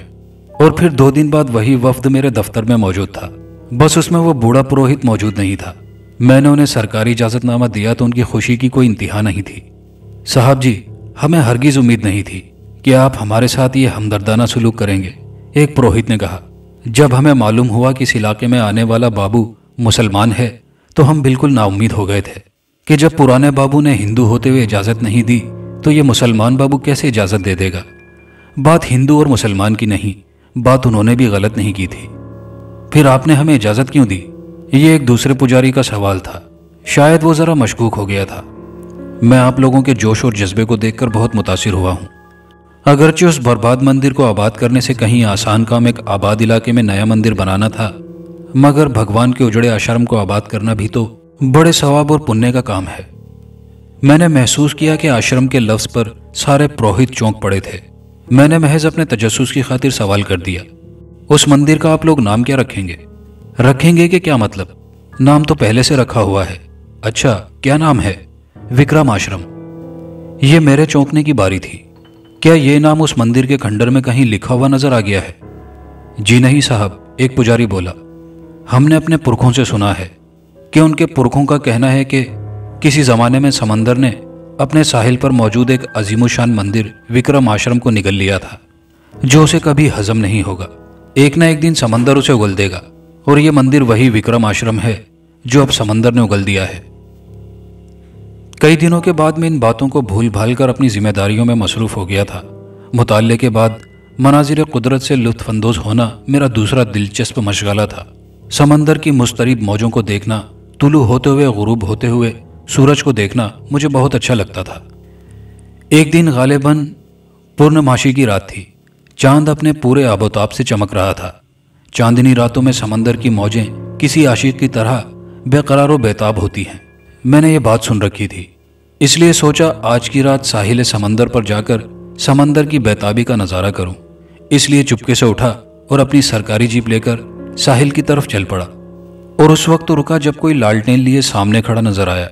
और फिर 2 दिन बाद वही वफ्द मेरे दफ्तर में मौजूद था। बस उसमें वो बूढ़ा पुरोहित मौजूद नहीं था। मैंने उन्हें सरकारी इजाज़तनामा दिया तो उनकी खुशी की कोई इंतहा नहीं थी। साहब जी, हमें हरगिज़ उम्मीद नहीं थी कि आप हमारे साथ ये हमदर्दाना सलूक करेंगे, एक पुरोहित ने कहा। जब हमें मालूम हुआ कि इस इलाके में आने वाला बाबू मुसलमान है तो हम बिल्कुल नाउम्मीद हो गए थे कि जब पुराने बाबू ने हिंदू होते हुए इजाज़त नहीं दी तो ये मुसलमान बाबू कैसे इजाज़त दे देगा। बात हिंदू और मुसलमान की नहीं, बात उन्होंने भी गलत नहीं की थी। फिर आपने हमें इजाज़त क्यों दी? ये एक दूसरे पुजारी का सवाल था। शायद वो ज़रा मशकूक हो गया था। मैं आप लोगों के जोश और जज्बे को देखकर बहुत मुतासिर हुआ हूँ। अगरचे उस बर्बाद मंदिर को आबाद करने से कहीं आसान काम एक आबाद इलाके में नया मंदिर बनाना था, मगर भगवान के उजड़े आश्रम को आबाद करना भी तो बड़े सवाब और पुण्य का काम है। मैंने महसूस किया कि आश्रम के लफ्ज पर सारे पुरोहित चौंक पड़े थे। मैंने महज अपने तजस्सुस की खातिर सवाल कर दिया, उस मंदिर का आप लोग नाम क्या रखेंगे? रखेंगे कि क्या मतलब? नाम तो पहले से रखा हुआ है। अच्छा, क्या नाम है? विक्रम आश्रम। यह मेरे चौंकने की बारी थी। क्या यह नाम उस मंदिर के खंडर में कहीं लिखा हुआ नजर आ गया है? जी नहीं साहब, एक पुजारी बोला। हमने अपने पुरखों से सुना है कि उनके पुरखों का कहना है कि किसी जमाने में समंदर ने अपने साहिल पर मौजूद एक अजीमुशान मंदिर विक्रम आश्रम को निगल लिया था, जो उसे कभी हजम नहीं होगा। एक ना एक दिन समंदर उसे उगल देगा, और यह मंदिर वही विक्रम आश्रम है जो अब समंदर ने उगल दिया है। कई दिनों के बाद मैं इन बातों को भूल भाल कर अपनी जिम्मेदारियों में मसरूफ हो गया था। मुताले के बाद मनाजिर कुदरत से लुत्फानंदोज होना मेरा दूसरा दिलचस्प मशगला था। समंदर की मुस्तरिब मौजों को देखना, तुलू होते हुए गुरूब होते हुए सूरज को देखना मुझे बहुत अच्छा लगता था। एक दिन गालिबन पूर्णमासी की रात थी। चांद अपने पूरे आबोताब से चमक रहा था। चांदनी रातों में समंदर की मौजें किसी आशिक की तरह बेकरार और बेताब होती हैं। मैंने ये बात सुन रखी थी, इसलिए सोचा आज की रात साहिल समंदर पर जाकर समंदर की बेताबी का नज़ारा करूं। इसलिए चुपके से उठा और अपनी सरकारी जीप लेकर साहिल की तरफ चल पड़ा। और उस वक्त तो रुका जब कोई लालटेन लिए सामने खड़ा नजर आया।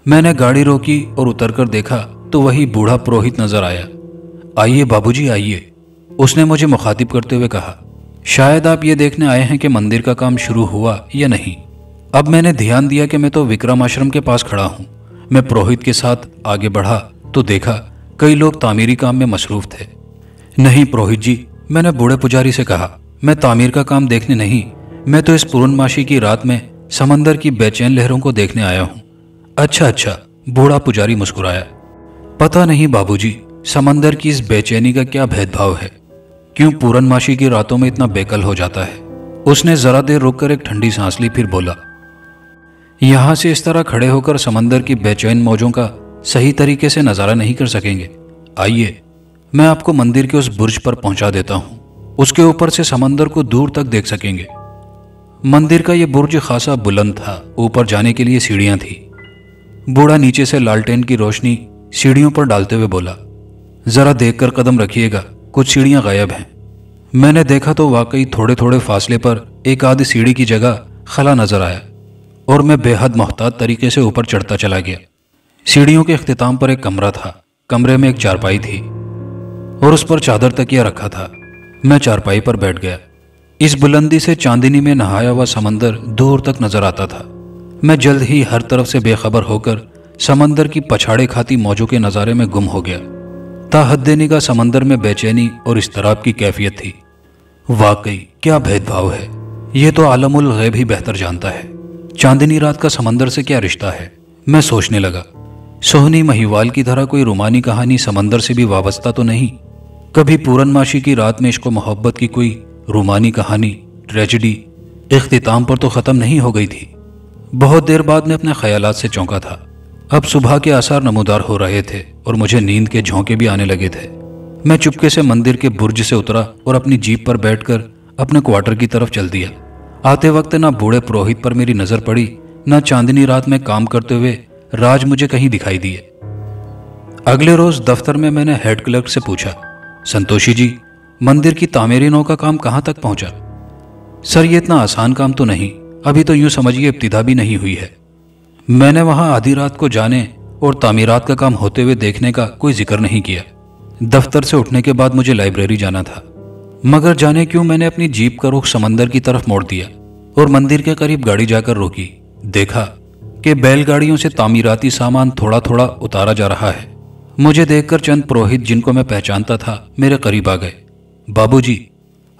मैंने गाड़ी रोकी और उतरकर देखा तो वही बूढ़ा पुरोहित नजर आया। आइए बाबूजी आइए, उसने मुझे मुखातिब करते हुए कहा। शायद आप ये देखने आए हैं कि मंदिर का काम शुरू हुआ या नहीं। अब मैंने ध्यान दिया कि मैं तो विक्रम आश्रम के पास खड़ा हूं। मैं पुरोहित के साथ आगे बढ़ा तो देखा कई लोग तामीरी काम में मसरूफ थे। नहीं पुरोहित जी, मैंने बूढ़े पुजारी से कहा, मैं तामीर का काम देखने नहीं, मैं तो इस पूर्णमासी की रात में समंदर की बेचैन लहरों को देखने आया हूं। अच्छा अच्छा, बूढ़ा पुजारी मुस्कुराया। पता नहीं बाबूजी, समंदर की इस बेचैनी का क्या भेदभाव है, क्यों पूर्णमासी की रातों में इतना बेकल हो जाता है। उसने जरा देर रुककर एक ठंडी सांस ली, फिर बोला, यहां से इस तरह खड़े होकर समंदर की बेचैन मौजों का सही तरीके से नजारा नहीं कर सकेंगे। आइए, मैं आपको मंदिर के उस बुर्ज पर पहुंचा देता हूं। उसके ऊपर से समंदर को दूर तक देख सकेंगे। मंदिर का यह बुर्ज खासा बुलंद था। ऊपर जाने के लिए सीढ़ियां थी। बूढ़ा नीचे से लालटेन की रोशनी सीढ़ियों पर डालते हुए बोला, जरा देखकर कदम रखिएगा, कुछ सीढ़ियां गायब हैं। मैंने देखा तो वाकई थोड़े थोड़े फासले पर एक आधी सीढ़ी की जगह खला नजर आया और मैं बेहद मोहतात तरीके से ऊपर चढ़ता चला गया। सीढ़ियों के इख्तिताम पर एक कमरा था। कमरे में एक चारपाई थी और उस पर चादर तकिया रखा था। मैं चारपाई पर बैठ गया। इस बुलंदी से चांदनी में नहाया हुआ समंदर दूर तक नजर आता था। मैं जल्द ही हर तरफ से बेखबर होकर समंदर की पछाड़े खाती मौजों के नज़ारे में गुम हो गया। ताहद्दे निगाह समंदर में बेचैनी और इस्तराब की कैफियत थी। वाकई क्या भेदभाव है, यह तो आलमुल गैब ही बेहतर जानता है। चांदनी रात का समंदर से क्या रिश्ता है, मैं सोचने लगा। सोहनी महिवाल की तरह कोई रोमानी कहानी समंदर से भी वाबस्ता तो नहीं? कभी पूर्णमासी की रात में इश्क मोहब्बत की कोई रोमानी कहानी, ट्रेजेडी इख्तिताम पर तो ख़त्म नहीं हो गई थी। बहुत देर बाद मैं अपने ख्यालात से चौंका था। अब सुबह के आसार नमूदार हो रहे थे और मुझे नींद के झोंके भी आने लगे थे। मैं चुपके से मंदिर के बुर्ज से उतरा और अपनी जीप पर बैठकर अपने क्वार्टर की तरफ चल दिया। आते वक्त ना बूढ़े पुरोहित पर मेरी नजर पड़ी, ना चांदनी रात में काम करते हुए राज मुझे कहीं दिखाई दिए। अगले रोज दफ्तर में मैंने हेड क्लर्क से पूछा, संतोषी जी, मंदिर की तामीरी नौ का काम कहां तक पहुंचा? सर, ये इतना आसान काम तो नहीं, अभी तो यूं समझिए इब्तिदा भी नहीं हुई है। मैंने वहां आधी रात को जाने और तामीरात का काम होते हुए देखने का कोई जिक्र नहीं किया। दफ्तर से उठने के बाद मुझे लाइब्रेरी जाना था, मगर जाने क्यों मैंने अपनी जीप का रुख समंदर की तरफ मोड़ दिया और मंदिर के करीब गाड़ी जाकर रोकी। देखा कि बैलगाड़ियों से तामीराती सामान थोड़ा थोड़ा उतारा जा रहा है। मुझे देखकर चंद पुरोहित जिनको मैं पहचानता था मेरे करीब आ गए। बाबूजी,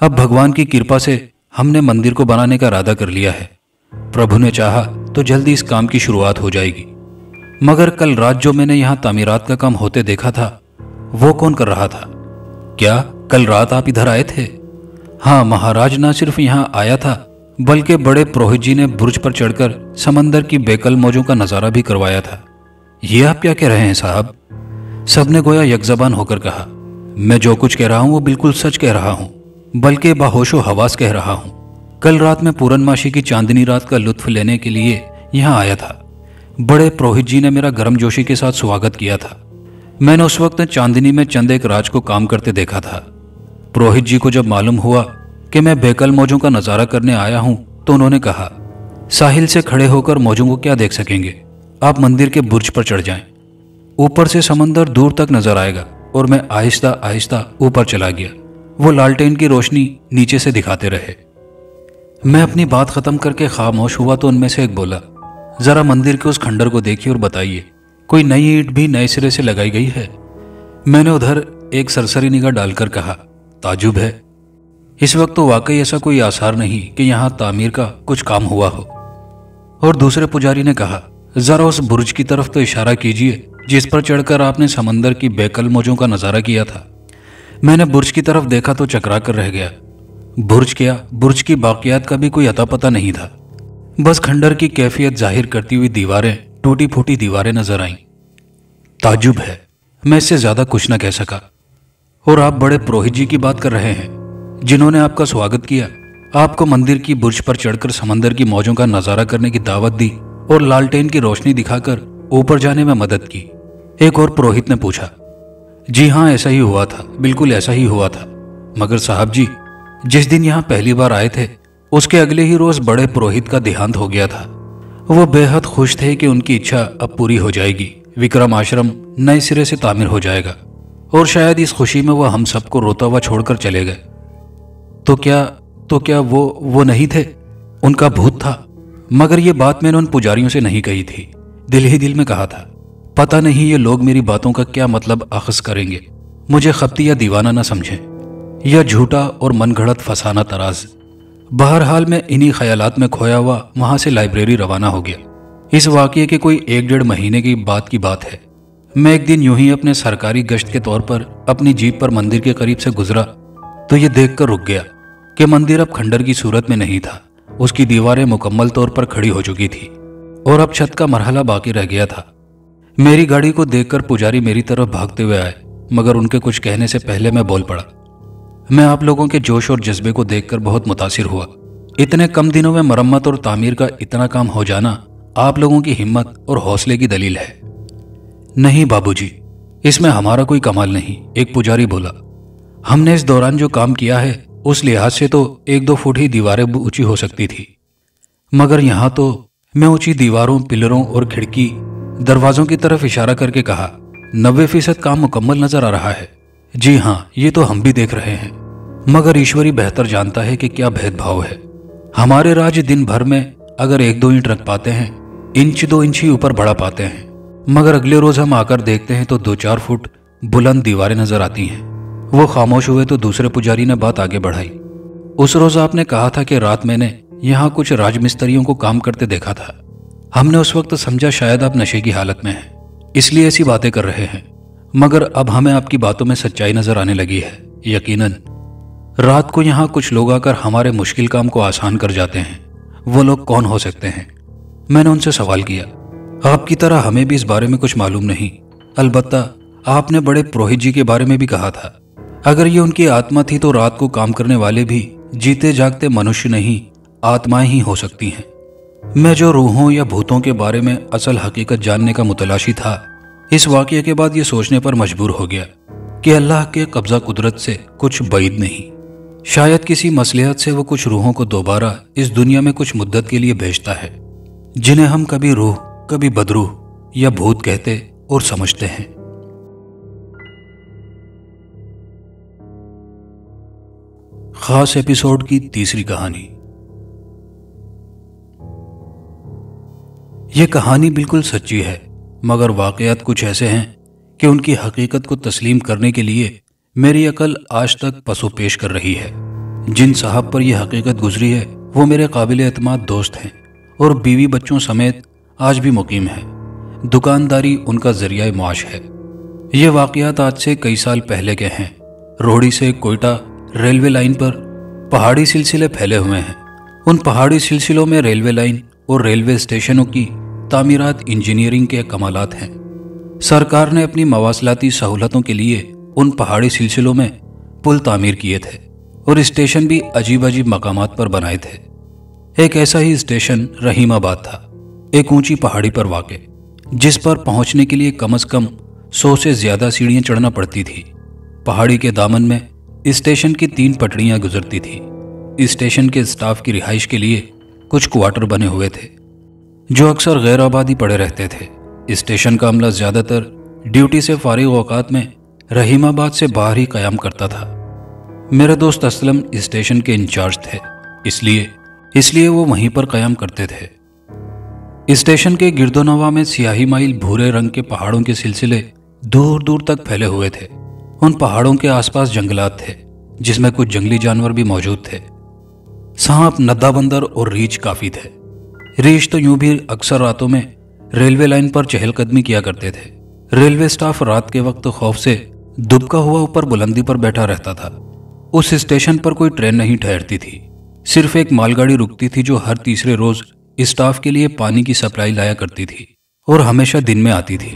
अब भगवान की कृपा से हमने मंदिर को बनाने का इरादा कर लिया है। प्रभु ने चाहा तो जल्दी इस काम की शुरुआत हो जाएगी। मगर कल रात जो मैंने यहाँ तामीरात का काम होते देखा था, वो कौन कर रहा था? क्या कल रात आप इधर आए थे? हाँ, महाराज ना सिर्फ यहाँ आया था, बल्कि बड़े पुरोहित जी ने बुर्ज पर चढ़कर समंदर की बेकल मौजों का नजारा भी करवाया था। ये आप क्या कह रहे हैं साहब? सबने गोया यकजबान होकर कहा। मैं जो कुछ कह रहा हूँ वो बिल्कुल सच कह रहा हूँ, बल्कि बाहोशो हवास कह रहा हूँ। कल रात मैं पूरनमाशी की चांदनी रात का लुत्फ लेने के लिए यहाँ आया था। बड़े पुरोहित जी ने मेरा गर्मजोशी के साथ स्वागत किया था। मैंने उस वक्त चांदनी में चंद एक राज को काम करते देखा था। पुरोहित जी को जब मालूम हुआ कि मैं बेकल मौजों का नजारा करने आया हूं, तो उन्होंने कहा, साहिल से खड़े होकर मौजों को क्या देख सकेंगे, आप मंदिर के बुर्ज पर चढ़ जाएं। ऊपर से समंदर दूर तक नजर आएगा। और मैं आहिस्ता आहिस्ता ऊपर चला गया। वो लालटेन की रोशनी नीचे से दिखाते रहे। मैं अपनी बात खत्म करके खामोश हुआ तो उनमें से एक बोला, जरा मंदिर के उस खंडर को देखिए और बताइए, कोई नई ईंट भी नए सिरे से लगाई गई है? मैंने उधर एक सरसरी निगाह डालकर कहा, ताजुब है। इस वक्त तो वाकई ऐसा कोई आसार नहीं कि यहां तामीर का कुछ काम हुआ हो। और दूसरे पुजारी ने कहा, जरा उस बुर्ज की तरफ तो इशारा कीजिए जिस पर चढ़कर आपने समंदर की बेकल मौजों का नजारा किया था। मैंने बुर्ज की तरफ देखा तो चकरा कर रह गया। बुर्ज क्या, बुर्ज की बाकियात का भी कोई अता पता नहीं था। बस खंडर की कैफियत जाहिर करती हुई दीवारें, टूटी फूटी दीवारें नजर आईं। ताजुब है, मैं इससे ज्यादा कुछ न कह सका। और आप बड़े पुरोहित जी की बात कर रहे हैं जिन्होंने आपका स्वागत किया, आपको मंदिर की बुर्ज पर चढ़कर समंदर की मौजों का नजारा करने की दावत दी और लालटेन की रोशनी दिखाकर ऊपर जाने में मदद की। एक और पुरोहित ने पूछा, जी हाँ, ऐसा ही हुआ था, बिल्कुल ऐसा ही हुआ था। मगर साहब जी, जिस दिन यहाँ पहली बार आए थे उसके अगले ही रोज बड़े पुरोहित का देहांत हो गया था। वो बेहद खुश थे कि उनकी इच्छा अब पूरी हो जाएगी, विक्रम आश्रम नए सिरे से तामीर हो जाएगा। और शायद इस खुशी में वो हम सबको रोता हुआ छोड़कर चले गए। तो क्या वो नहीं थे? उनका भूत था। मगर ये बात मैंने उन पुजारियों से नहीं कही थी, दिल ही दिल में कहा था। पता नहीं ये लोग मेरी बातों का क्या मतलब अखज़ करेंगे, मुझे खपती या दीवाना न समझें, या झूठा और मनगढ़ंत फसाना तराज। बहरहाल मैं इन्हीं ख्यालात में खोया हुआ वहां से लाइब्रेरी रवाना हो गया। इस वाकये के कोई 1-1.5 महीने की बात है। मैं एक दिन यूं ही अपने सरकारी गश्त के तौर पर अपनी जीप पर मंदिर के करीब से गुजरा तो ये देखकर रुक गया कि मंदिर अब खंडर की सूरत में नहीं था। उसकी दीवारें मुकम्मल तौर पर खड़ी हो चुकी थी और अब छत का मरहला बाकी रह गया था। मेरी गाड़ी को देखकर पुजारी मेरी तरफ भागते हुए आए, मगर उनके कुछ कहने से पहले मैं बोल पड़ा। मैं आप लोगों के जोश और जज्बे को देखकर बहुत मुतासिर हुआ। इतने कम दिनों में मरम्मत और तामीर का इतना काम हो जाना आप लोगों की हिम्मत और हौसले की दलील है। नहीं बाबूजी, इसमें हमारा कोई कमाल नहीं, एक पुजारी बोला। हमने इस दौरान जो काम किया है उस लिहाज से तो 1-2 फुट ही दीवारें ऊंची हो सकती थी, मगर यहां तो मैं ऊंची दीवारों, पिलरों और खिड़की दरवाजों की तरफ इशारा करके कहा, 90% काम मुकम्मल नजर आ रहा है। जी हाँ, ये तो हम भी देख रहे हैं, मगर ईश्वरी बेहतर जानता है कि क्या भेदभाव है। हमारे राज्य दिन भर में अगर 1-2 ईंट रख पाते हैं, 1-2 इंच ही ऊपर बढ़ा पाते हैं, मगर अगले रोज हम आकर देखते हैं तो 2-4 फुट बुलंद दीवारें नजर आती हैं। वो खामोश हुए तो दूसरे पुजारी ने बात आगे बढ़ाई। उस रोज आपने कहा था कि रात मैंने यहाँ कुछ राजमिस्त्रियों को काम करते देखा था। हमने उस वक्त समझा शायद आप नशे की हालत में हैं, इसलिए ऐसी बातें कर रहे हैं, मगर अब हमें आपकी बातों में सच्चाई नजर आने लगी है। यकीनन रात को यहाँ कुछ लोग आकर हमारे मुश्किल काम को आसान कर जाते हैं। वो लोग कौन हो सकते हैं? मैंने उनसे सवाल किया। आपकी तरह हमें भी इस बारे में कुछ मालूम नहीं, अलबत्ता आपने बड़े पुरोहित जी के बारे में भी कहा था। अगर ये उनकी आत्मा थी तो रात को काम करने वाले भी जीते जागते मनुष्य नहीं, आत्माएं ही हो सकती हैं। मैं जो रूहों या भूतों के बारे में असल हकीकत जानने का मुतलाशी था, इस वाकये के बाद ये सोचने पर मजबूर हो गया कि अल्लाह के कब्जा कुदरत से कुछ बैद नहीं। शायद किसी मसलिहत से वो कुछ रूहों को दोबारा इस दुनिया में कुछ मुद्दत के लिए भेजता है, जिन्हें हम कभी रूह, कभी बदरूह या भूत कहते और समझते हैं। खास एपिसोड की तीसरी कहानी। यह कहानी बिल्कुल सच्ची है, मगर वाकयात कुछ ऐसे हैं कि उनकी हकीकत को तस्लीम करने के लिए मेरी अकल आज तक पसोपेश कर रही है। जिन साहब पर यह हकीकत गुजरी है वो मेरे काबिल एतमाद दोस्त हैं और बीवी बच्चों समेत आज भी मुकीम हैं। दुकानदारी उनका जरिया मुआश है। ये वाकयात आज से कई साल पहले के हैं। रोहड़ी से कोयटा रेलवे लाइन पर पहाड़ी सिलसिले फैले हुए हैं। उन पहाड़ी सिलसिलों में रेलवे लाइन और रेलवे स्टेशनों की तामीरात इंजीनियरिंग के कमालात हैं। सरकार ने अपनी मवासलाती सहूलतों के लिए उन पहाड़ी सिलसिलों में पुल तामीर किए थे और स्टेशन भी अजीब अजीब मकामात पर बनाए थे। एक ऐसा ही स्टेशन रहीमाबाद था, एक ऊंची पहाड़ी पर वाक़े, जिस पर पहुंचने के लिए कम से कम 100 से ज्यादा सीढ़ियां चढ़ना पड़ती थी। पहाड़ी के दामन में स्टेशन की 3 पटड़ियां गुजरती थी। स्टेशन के स्टाफ की रिहाइश के लिए कुछ क्वार्टर बने हुए थे जो अक्सर गैर आबादी पड़े रहते थे। स्टेशन का अमला ज्यादातर ड्यूटी से फारिग औकात में रहीमाबाद से बाहर ही कयाम करता था। मेरे दोस्त असलम स्टेशन के इंचार्ज थे, इसलिए वो वहीं पर कयाम करते थे। स्टेशन के गिरदोनवा में सियाही माइल भूरे रंग के पहाड़ों के सिलसिले दूर दूर तक फैले हुए थे। उन पहाड़ों के आसपास जंगलात थे जिसमें कुछ जंगली जानवर भी मौजूद थे। सांप, नद्दा बंदर और रीछ काफी थे। रीछ तो यूं भी अक्सर रातों में रेलवे लाइन पर चहलकदमी किया करते थे। रेलवे स्टाफ रात के वक्त खौफ से दुबका हुआ ऊपर बुलंदी पर बैठा रहता था। उस स्टेशन पर कोई ट्रेन नहीं ठहरती थी, सिर्फ एक मालगाड़ी रुकती थी जो हर तीसरे रोज स्टाफ के लिए पानी की सप्लाई लाया करती थी और हमेशा दिन में आती थी।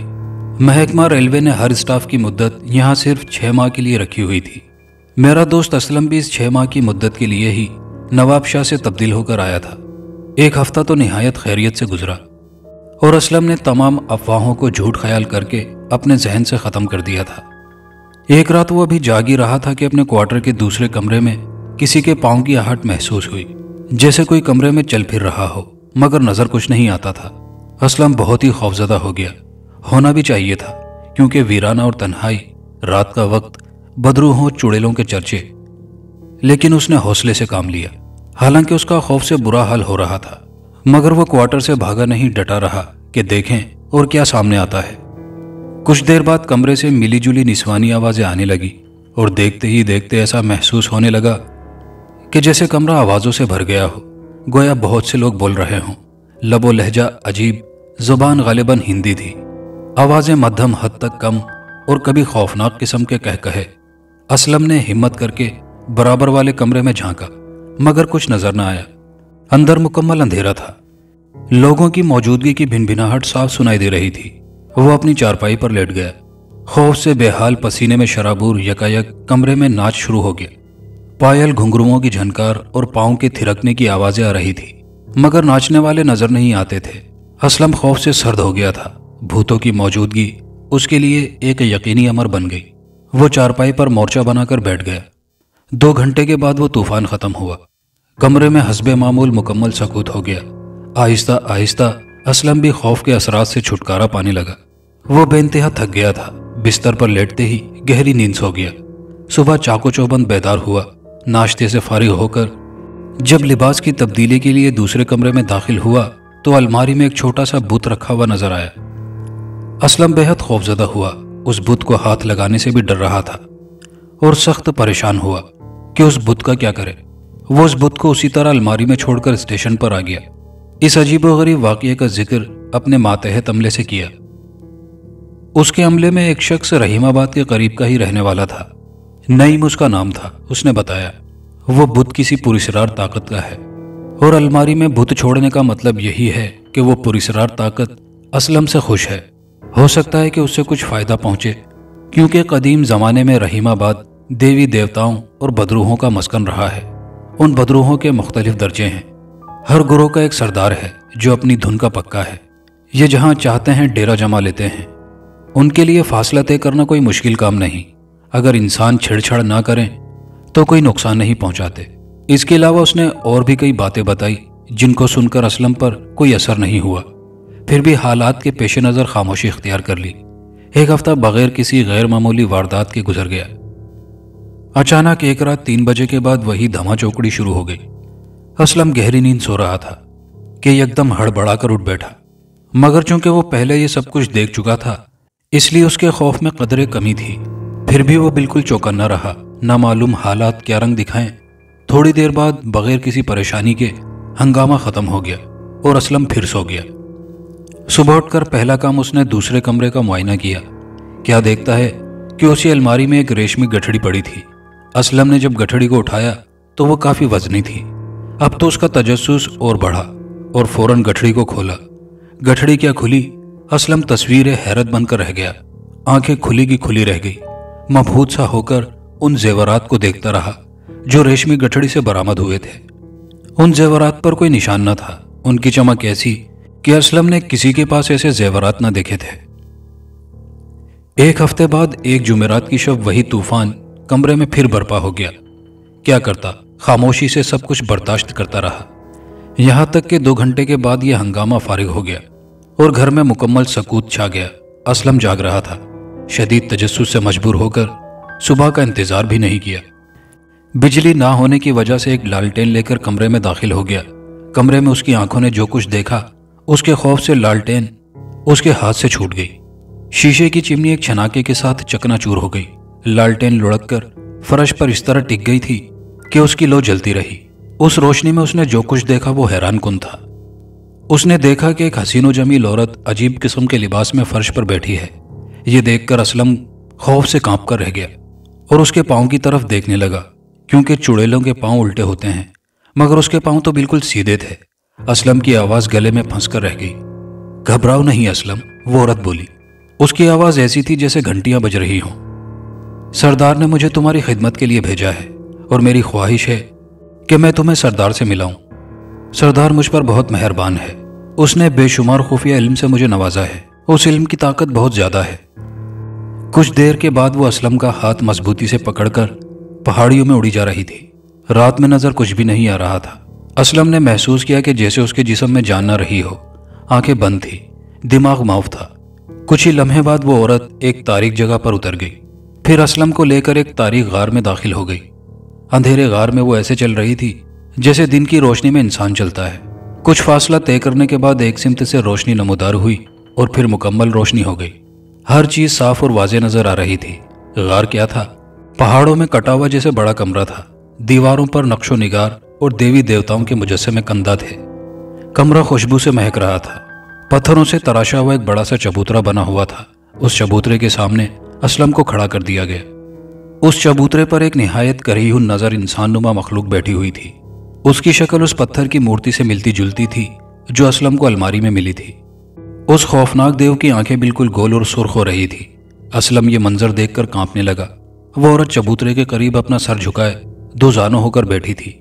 महकमा रेलवे ने हर स्टाफ की मुद्दत यहाँ सिर्फ 6 माह के लिए रखी हुई थी। मेरा दोस्त असलम भी इस 6 माह की मुद्दत के लिए ही नवाब शाह से तब्दील होकर आया था। एक हफ्ता तो निहायत खैरियत से गुजरा और असलम ने तमाम अफवाहों को झूठ ख्याल करके अपने जहन से ख़त्म कर दिया था। एक रात वो अभी जाग ही रहा था कि अपने क्वार्टर के दूसरे कमरे में किसी के पाँव की आहट महसूस हुई, जैसे कोई कमरे में चल फिर रहा हो, मगर नजर कुछ नहीं आता था। असलम बहुत ही खौफजदा हो गया। होना भी चाहिए था, क्योंकि वीराना और तन्हाई, रात का वक्त, बदरूहों चुड़ैलों के चर्चे। लेकिन उसने हौसले से काम लिया। हालांकि उसका खौफ से बुरा हाल हो रहा था, मगर वो क्वार्टर से भागा नहीं, डटा रहा कि देखें और क्या सामने आता है। कुछ देर बाद कमरे से मिली जुली निस्वानी आवाजें आने लगी और देखते ही देखते ऐसा महसूस होने लगा कि जैसे कमरा आवाजों से भर गया हो, गोया बहुत से लोग बोल रहे हों। लबो लहजा अजीब, जुबान गालिबन हिंदी थी। आवाजें मध्यम हद तक कम और कभी खौफनाक किस्म के कह कहे। असलम ने हिम्मत करके बराबर वाले कमरे में झांका, मगर कुछ नजर न आया। अंदर मुकम्मल अंधेरा था। लोगों की मौजूदगी की भिनभिनाहट साफ सुनाई दे रही थी। वो अपनी चारपाई पर लेट गया। खौफ से बेहाल, पसीने में शराबूर, यकायक कमरे में नाच शुरू हो गया। पायल, घुंघरुओं की झनकार और पाँव के थिरकने की आवाजें आ रही थी, मगर नाचने वाले नजर नहीं आते थे। असलम खौफ से सर्द हो गया था। भूतों की मौजूदगी उसके लिए एक यकीनी अमर बन गई। वो चारपाई पर मोर्चा बनाकर बैठ गया। 2 घंटे के बाद वो तूफान खत्म हुआ। कमरे में हस्बे मामूल मुकम्मल सकूत हो गया। आहिस्ता आहिस्ता असलम भी खौफ के असरात से छुटकारा पाने लगा। वो बेइंतहा थक गया था। बिस्तर पर लेटते ही गहरी नींद सो गया। सुबह चाको चौबंद बेदार हुआ। नाश्ते से फारिग होकर जब लिबास की तब्दीली के लिए दूसरे कमरे में दाखिल हुआ तो अलमारी में एक छोटा सा बुत रखा हुआ नजर आया। असलम बेहद खौफजदा हुआ। उस बुत को हाथ लगाने से भी डर रहा था और सख्त परेशान हुआ कि उस बुत का क्या करे। वो उस बुत को उसी तरह अलमारी में छोड़कर स्टेशन पर आ गया। इस अजीबोगरीब वाक़ये का जिक्र अपने मातहत अमले से किया। उसके अमले में एक शख्स रहीमाबाद के करीब का ही रहने वाला था। नईम उसका नाम था। उसने बताया वो बुत किसी पुरस्रार ताकत का है और अलमारी में बुत छोड़ने का मतलब यही है कि वो पुरस्रार ताकत असलम से खुश है। हो सकता है कि उससे कुछ फायदा पहुंचे, क्योंकि कदीम जमाने में रहीमाबाद देवी देवताओं और बदरूहों का मस्कन रहा है। उन बदरूहों के मुख्तलिफ दर्जे हैं। हर गुरोह का एक सरदार है जो अपनी धुन का पक्का है। ये जहां चाहते हैं डेरा जमा लेते हैं। उनके लिए फासला तय करना कोई मुश्किल काम नहीं। अगर इंसान छेड़छाड़ ना करें तो कोई नुकसान नहीं पहुंचाते। इसके अलावा उसने और भी कई बातें बताई जिनको सुनकर असलम पर कोई असर नहीं हुआ। फिर भी हालात के पेश नज़र खामोशी इख्तियार कर ली। एक हफ्ता बगैर किसी गैर मामूली वारदात के गुजर गया। अचानक एक रात 3 बजे के बाद वही धमा चौकड़ी शुरू हो गई। असलम गहरी नींद सो रहा था कि एकदम हड़बड़ाकर उठ बैठा, मगर चूंकि वो पहले ये सब कुछ देख चुका था इसलिए उसके खौफ में कदरे कमी थी। फिर भी वो बिल्कुल चौकन्ना रहा, ना मालूम हालात क्या रंग दिखाएं। थोड़ी देर बाद बगैर किसी परेशानी के हंगामा खत्म हो गया और असलम फिर सो गया। सुबह उठकर पहला काम उसने दूसरे कमरे का मुआयना किया। क्या देखता है कि उसी अलमारी में एक रेशमी गठड़ी पड़ी थी। असलम ने जब गठड़ी को उठाया तो वो काफी वजनी थी। अब तो उसका तजस्सुस और बढ़ा और फौरन गठड़ी को खोला। गठड़ी क्या खुली, असलम तस्वीर हैरत बनकर रह गया। आंखें खुली की खुली रह गई। मबहूत सा होकर उन जेवरात को देखता रहा जो रेशमी गठड़ी से बरामद हुए थे। उन जेवरात पर कोई निशान न था। उनकी चमक ऐसी कि असलम ने किसी के पास ऐसे जेवरात न देखे थे। एक हफ्ते बाद एक जुमेरात की शब वही तूफान कमरे में फिर बर्पा हो गया। क्या करता, खामोशी से सब कुछ बर्दाश्त करता रहा। यहां तक कि 2 घंटे के बाद यह हंगामा फारिग हो गया और घर में मुकम्मल सकूत छा गया। असलम जाग रहा था। शदीद तजस्सुस से मजबूर होकर सुबह का इंतजार भी नहीं किया। बिजली ना होने की वजह से एक लालटेन लेकर कमरे में दाखिल हो गया। कमरे में उसकी आंखों ने जो कुछ देखा, उसके खौफ से लालटेन उसके हाथ से छूट गई। शीशे की चिमनी एक छनाके के साथ चकनाचूर हो गई। लालटेन लुढ़ककर फर्श पर इस तरह टिक गई थी कि उसकी लो जलती रही। उस रोशनी में उसने जो कुछ देखा वो हैरान कुन था। उसने देखा कि एक हसीनो जमील औरत अजीब किस्म के लिबास में फर्श पर बैठी है। ये देखकर असलम खौफ से कांप कर रह गया और उसके पांव की तरफ देखने लगा, क्योंकि चुड़ैलों के पांव उल्टे होते हैं, मगर उसके पांव तो बिल्कुल सीधे थे। असलम की आवाज गले में फंस कर रह गई। घबराओ नहीं असलम, वो औरत बोली। उसकी आवाज ऐसी थी जैसे घंटियां बज रही हों। सरदार ने मुझे तुम्हारी खिदमत के लिए भेजा है और मेरी ख्वाहिश है कि मैं तुम्हें सरदार से मिलाऊं। सरदार मुझ पर बहुत मेहरबान है। उसने बेशुमार खुफिया इल्म से मुझे नवाजा है। उस इल्म की ताकत बहुत ज्यादा है। कुछ देर के बाद वो असलम का हाथ मजबूती से पकड़कर पहाड़ियों में उड़ी जा रही थी। रात में नजर कुछ भी नहीं आ रहा था। असलम ने महसूस किया कि जैसे उसके जिस्म में जान न रही हो। आंखें बंद थी, दिमाग माफ था। कुछ ही लम्हे बाद वो औरत एक तारीक जगह पर उतर गई। फिर असलम को लेकर एक तारीक गार में दाखिल हो गई। अंधेरे गार में वो ऐसे चल रही थी जैसे दिन की रोशनी में इंसान चलता है। कुछ फासला तय करने के बाद एक सिमत से रोशनी नमूदार हुई और फिर मुकम्मल रोशनी हो गई। हर चीज साफ और वाज़ेह नजर आ रही थी। गार क्या था? पहाड़ों में कटा हुआ जैसे बड़ा कमरा था। दीवारों पर नक्शो निगार और देवी देवताओं के मुजस्समे कंधा थे। कमरा खुशबू से महक रहा था। पत्थरों से तराशा हुआ एक बड़ा सा चबूतरा बना हुआ था। उस चबूतरे के सामने असलम को खड़ा कर दिया गया। उस चबूतरे पर एक निहायत करीहुन नजर इंसान नुमा मखलूक बैठी हुई थी। उसकी शक्ल उस पत्थर की मूर्ति से मिलती जुलती थी जो असलम को अलमारी में मिली थी। उस खौफनाक देव की आंखें बिल्कुल गोल और सुर्ख हो रही थी। असलम ये मंजर देखकर कांपने लगा। वो औरत चबूतरे के करीब अपना सर झुकाए दो जानों होकर बैठी थी।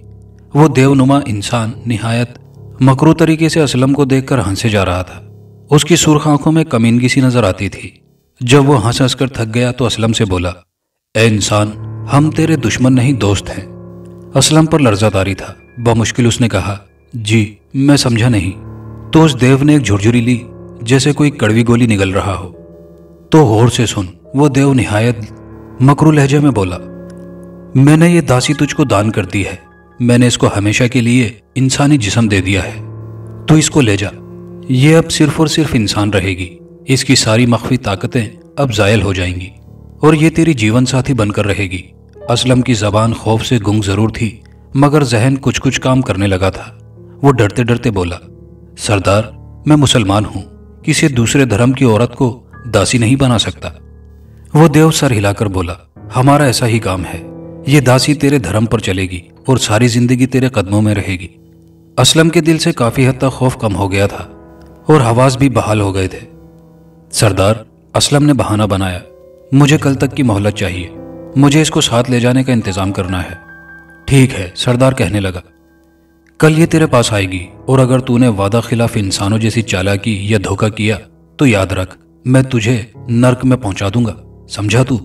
वो देवनुमा इंसान निहायत मकरू तरीके से असलम को देखकर हंसे जा रहा था। उसकी सुर्ख आंखों में कमीनगी सी नजर आती थी। जब वो हंस हंस कर थक गया तो असलम से बोला, ए इंसान, हम तेरे दुश्मन नहीं दोस्त हैं। असलम पर लर्जा तारी था। बमुश्किल उसने कहा, जी मैं समझा नहीं। तो उस देव ने एक झुरझुरी ली जैसे कोई कड़वी गोली निगल रहा हो। तो गौर से सुन, वो देव निहायत मकरू लहजे में बोला, मैंने ये दासी तुझको दान कर दी है। मैंने इसको हमेशा के लिए इंसानी जिस्म दे दिया है। तो इसको ले जा। ये अब सिर्फ और सिर्फ इंसान रहेगी। इसकी सारी मख्फी ताकतें अब जायल हो जाएंगी और ये तेरी जीवन साथी बनकर रहेगी। असलम की जबान खौफ से गुंग जरूर थी, मगर जहन कुछ कुछ काम करने लगा था। वो डरते डरते बोला, सरदार, मैं मुसलमान हूं। किसी दूसरे धर्म की औरत को दासी नहीं बना सकता। वो देव सर हिलाकर बोला, हमारा ऐसा ही काम है। ये दासी तेरे धर्म पर चलेगी और सारी जिंदगी तेरे कदमों में रहेगी। असलम के दिल से काफी हद तक खौफ कम हो गया था और हवास भी बहाल हो गए थे। सरदार, असलम ने बहाना बनाया, मुझे कल तक की मोहलत चाहिए। मुझे इसको साथ ले जाने का इंतजाम करना है। ठीक है, सरदार कहने लगा, कल ये तेरे पास आएगी और अगर तूने वादा खिलाफ इंसानों जैसी चालाकी या धोखा किया तो याद रख, मैं तुझे नर्क में पहुंचा दूंगा। समझा तू?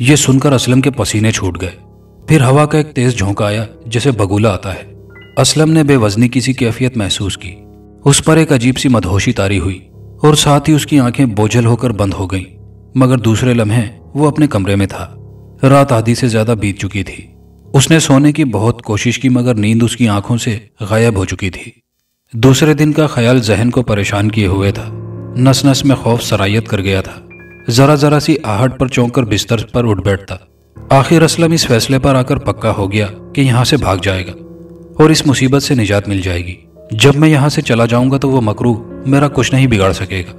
ये सुनकर असलम के पसीने छूट गए। फिर हवा का एक तेज झोंका आया जैसे बगुला आता है। असलम ने बेवजनी की सी कैफियत महसूस की। उस पर एक अजीब सी मदहोशी तारी हुई और साथ ही उसकी आंखें बोझल होकर बंद हो गईं। मगर दूसरे लम्हे वो अपने कमरे में था। रात आधी से ज्यादा बीत चुकी थी। उसने सोने की बहुत कोशिश की, मगर नींद उसकी आंखों से गायब हो चुकी थी। दूसरे दिन का ख्याल जहन को परेशान किए हुए था। नस नस में खौफ सरायत कर गया था। जरा जरा सी आहट पर चौंक कर बिस्तर पर उठ बैठता। आखिर असलम इस फैसले पर आकर पक्का हो गया कि यहां से भाग जाएगा और इस मुसीबत से निजात मिल जाएगी। जब मैं यहां से चला जाऊंगा तो वो मकरू मेरा कुछ नहीं बिगाड़ सकेगा।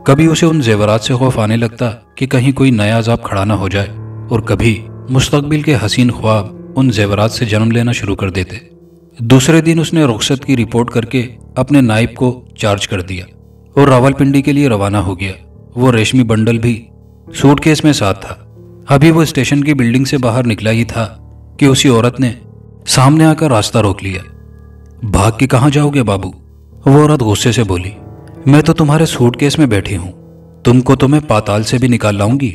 कभी उसे उन जेवरात से खौफ आने लगता कि कहीं कोई नया अजाब खड़ा ना हो जाए, और कभी मुस्तकबिल के हसीन ख्वाब उन जेवरात से जन्म लेना शुरू कर देते। दूसरे दिन उसने रुखसत की रिपोर्ट करके अपने नाइब को चार्ज कर दिया और रावलपिंडी के लिए रवाना हो गया। वो रेशमी बंडल भी सूटकेस में साथ था। अभी वो स्टेशन की बिल्डिंग से बाहर निकला ही था कि उसी औरत ने सामने आकर रास्ता रोक लिया। भाग के कहाँ जाओगे बाबू? वो औरत गुस्से से बोली। मैं तो तुम्हारे सूटकेस में बैठी हूं, तुमको तो मैं पाताल से भी निकाल लाऊंगी।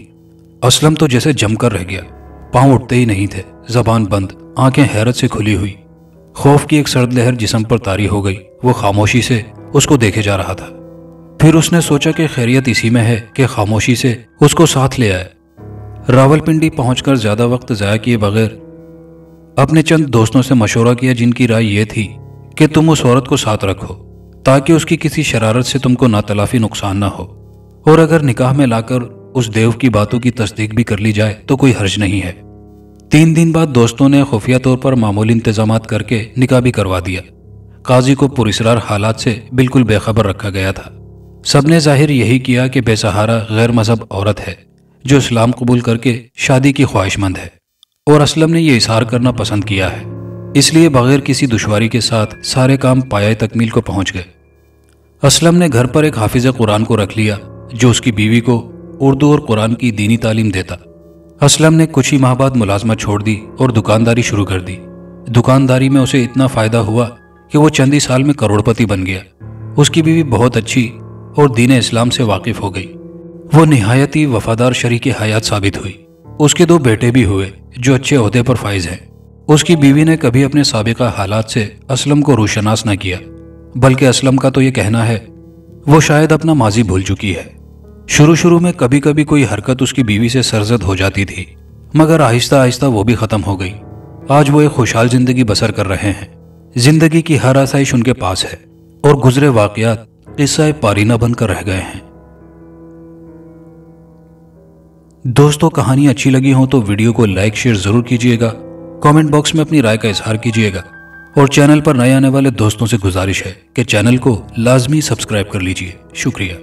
असलम तो जैसे जमकर रह गया, पांव उठते ही नहीं थे, जबान बंद, आंखें हैरत से खुली हुई। खौफ की एक सर्द लहर जिस्म पर तारी हो गई। वो खामोशी से उसको देखे जा रहा था। फिर उसने सोचा कि खैरियत इसी में है कि खामोशी से उसको साथ ले आए। रावलपिंडी पहुंचकर ज्यादा वक्त जाया किए बगैर अपने चंद दोस्तों से मशवरा किया, जिनकी राय यह थी कि तुम उस औरत को साथ रखो ताकि उसकी किसी शरारत से तुमको नातलाफी नुकसान ना हो, और अगर निकाह में लाकर उस देव की बातों की तस्दीक भी कर ली जाए तो कोई हर्ज नहीं है। 3 दिन बाद दोस्तों ने खुफिया तौर पर मामूली इंतजामात करके निकाह भी करवा दिया। काजी को पुरस्रार हालात से बिल्कुल बेखबर रखा गया था। सबने जाहिर यही किया कि बेसहारा गैर मजहब औरत है जो इस्लाम कबूल करके शादी की ख्वाहिशमंद है, और असलम ने यह इजहार करना पसंद किया है। इसलिए बगैर किसी दुश्वारी के साथ सारे काम पाया तकमील को पहुंच गए। असलम ने घर पर एक हाफिज कुरान को रख लिया जो उसकी बीवी को उर्दू और कुरान की दीनी तालीम देता। असलम ने कुछ ही माह बाद मुलाजमत छोड़ दी और दुकानदारी शुरू कर दी। दुकानदारी में उसे इतना फायदा हुआ कि वो चंद ही साल में करोड़पति बन गया। उसकी बीवी बहुत अच्छी और दीन इस्लाम से वाकिफ हो गई। वो निहायत ही वफादार शरीके हयात साबित हुई। उसके 2 बेटे भी हुए जो अच्छे ओहदे पर फाइज हैं। उसकी बीवी ने कभी अपने साबिका हालात से असलम को रूशनास न किया, बल्कि असलम का तो ये कहना है वो शायद अपना माजी भूल चुकी है। शुरू में कभी कभी कोई हरकत उसकी बीवी से सरजद हो जाती थी, मगर आहिस्ता आहिस्ता वो भी खत्म हो गई। आज वो एक खुशहाल जिंदगी बसर कर रहे हैं। जिंदगी की हर आसाइश उनके पास है और गुजरे वाकयात किस्सा पारीना बनकर रह गए हैं। दोस्तों, कहानी अच्छी लगी हो तो वीडियो को लाइक शेयर जरूर कीजिएगा, कमेंट बॉक्स में अपनी राय का इजहार कीजिएगा, और चैनल पर नए आने वाले दोस्तों से गुजारिश है कि चैनल को लाजमी सब्सक्राइब कर लीजिए। शुक्रिया।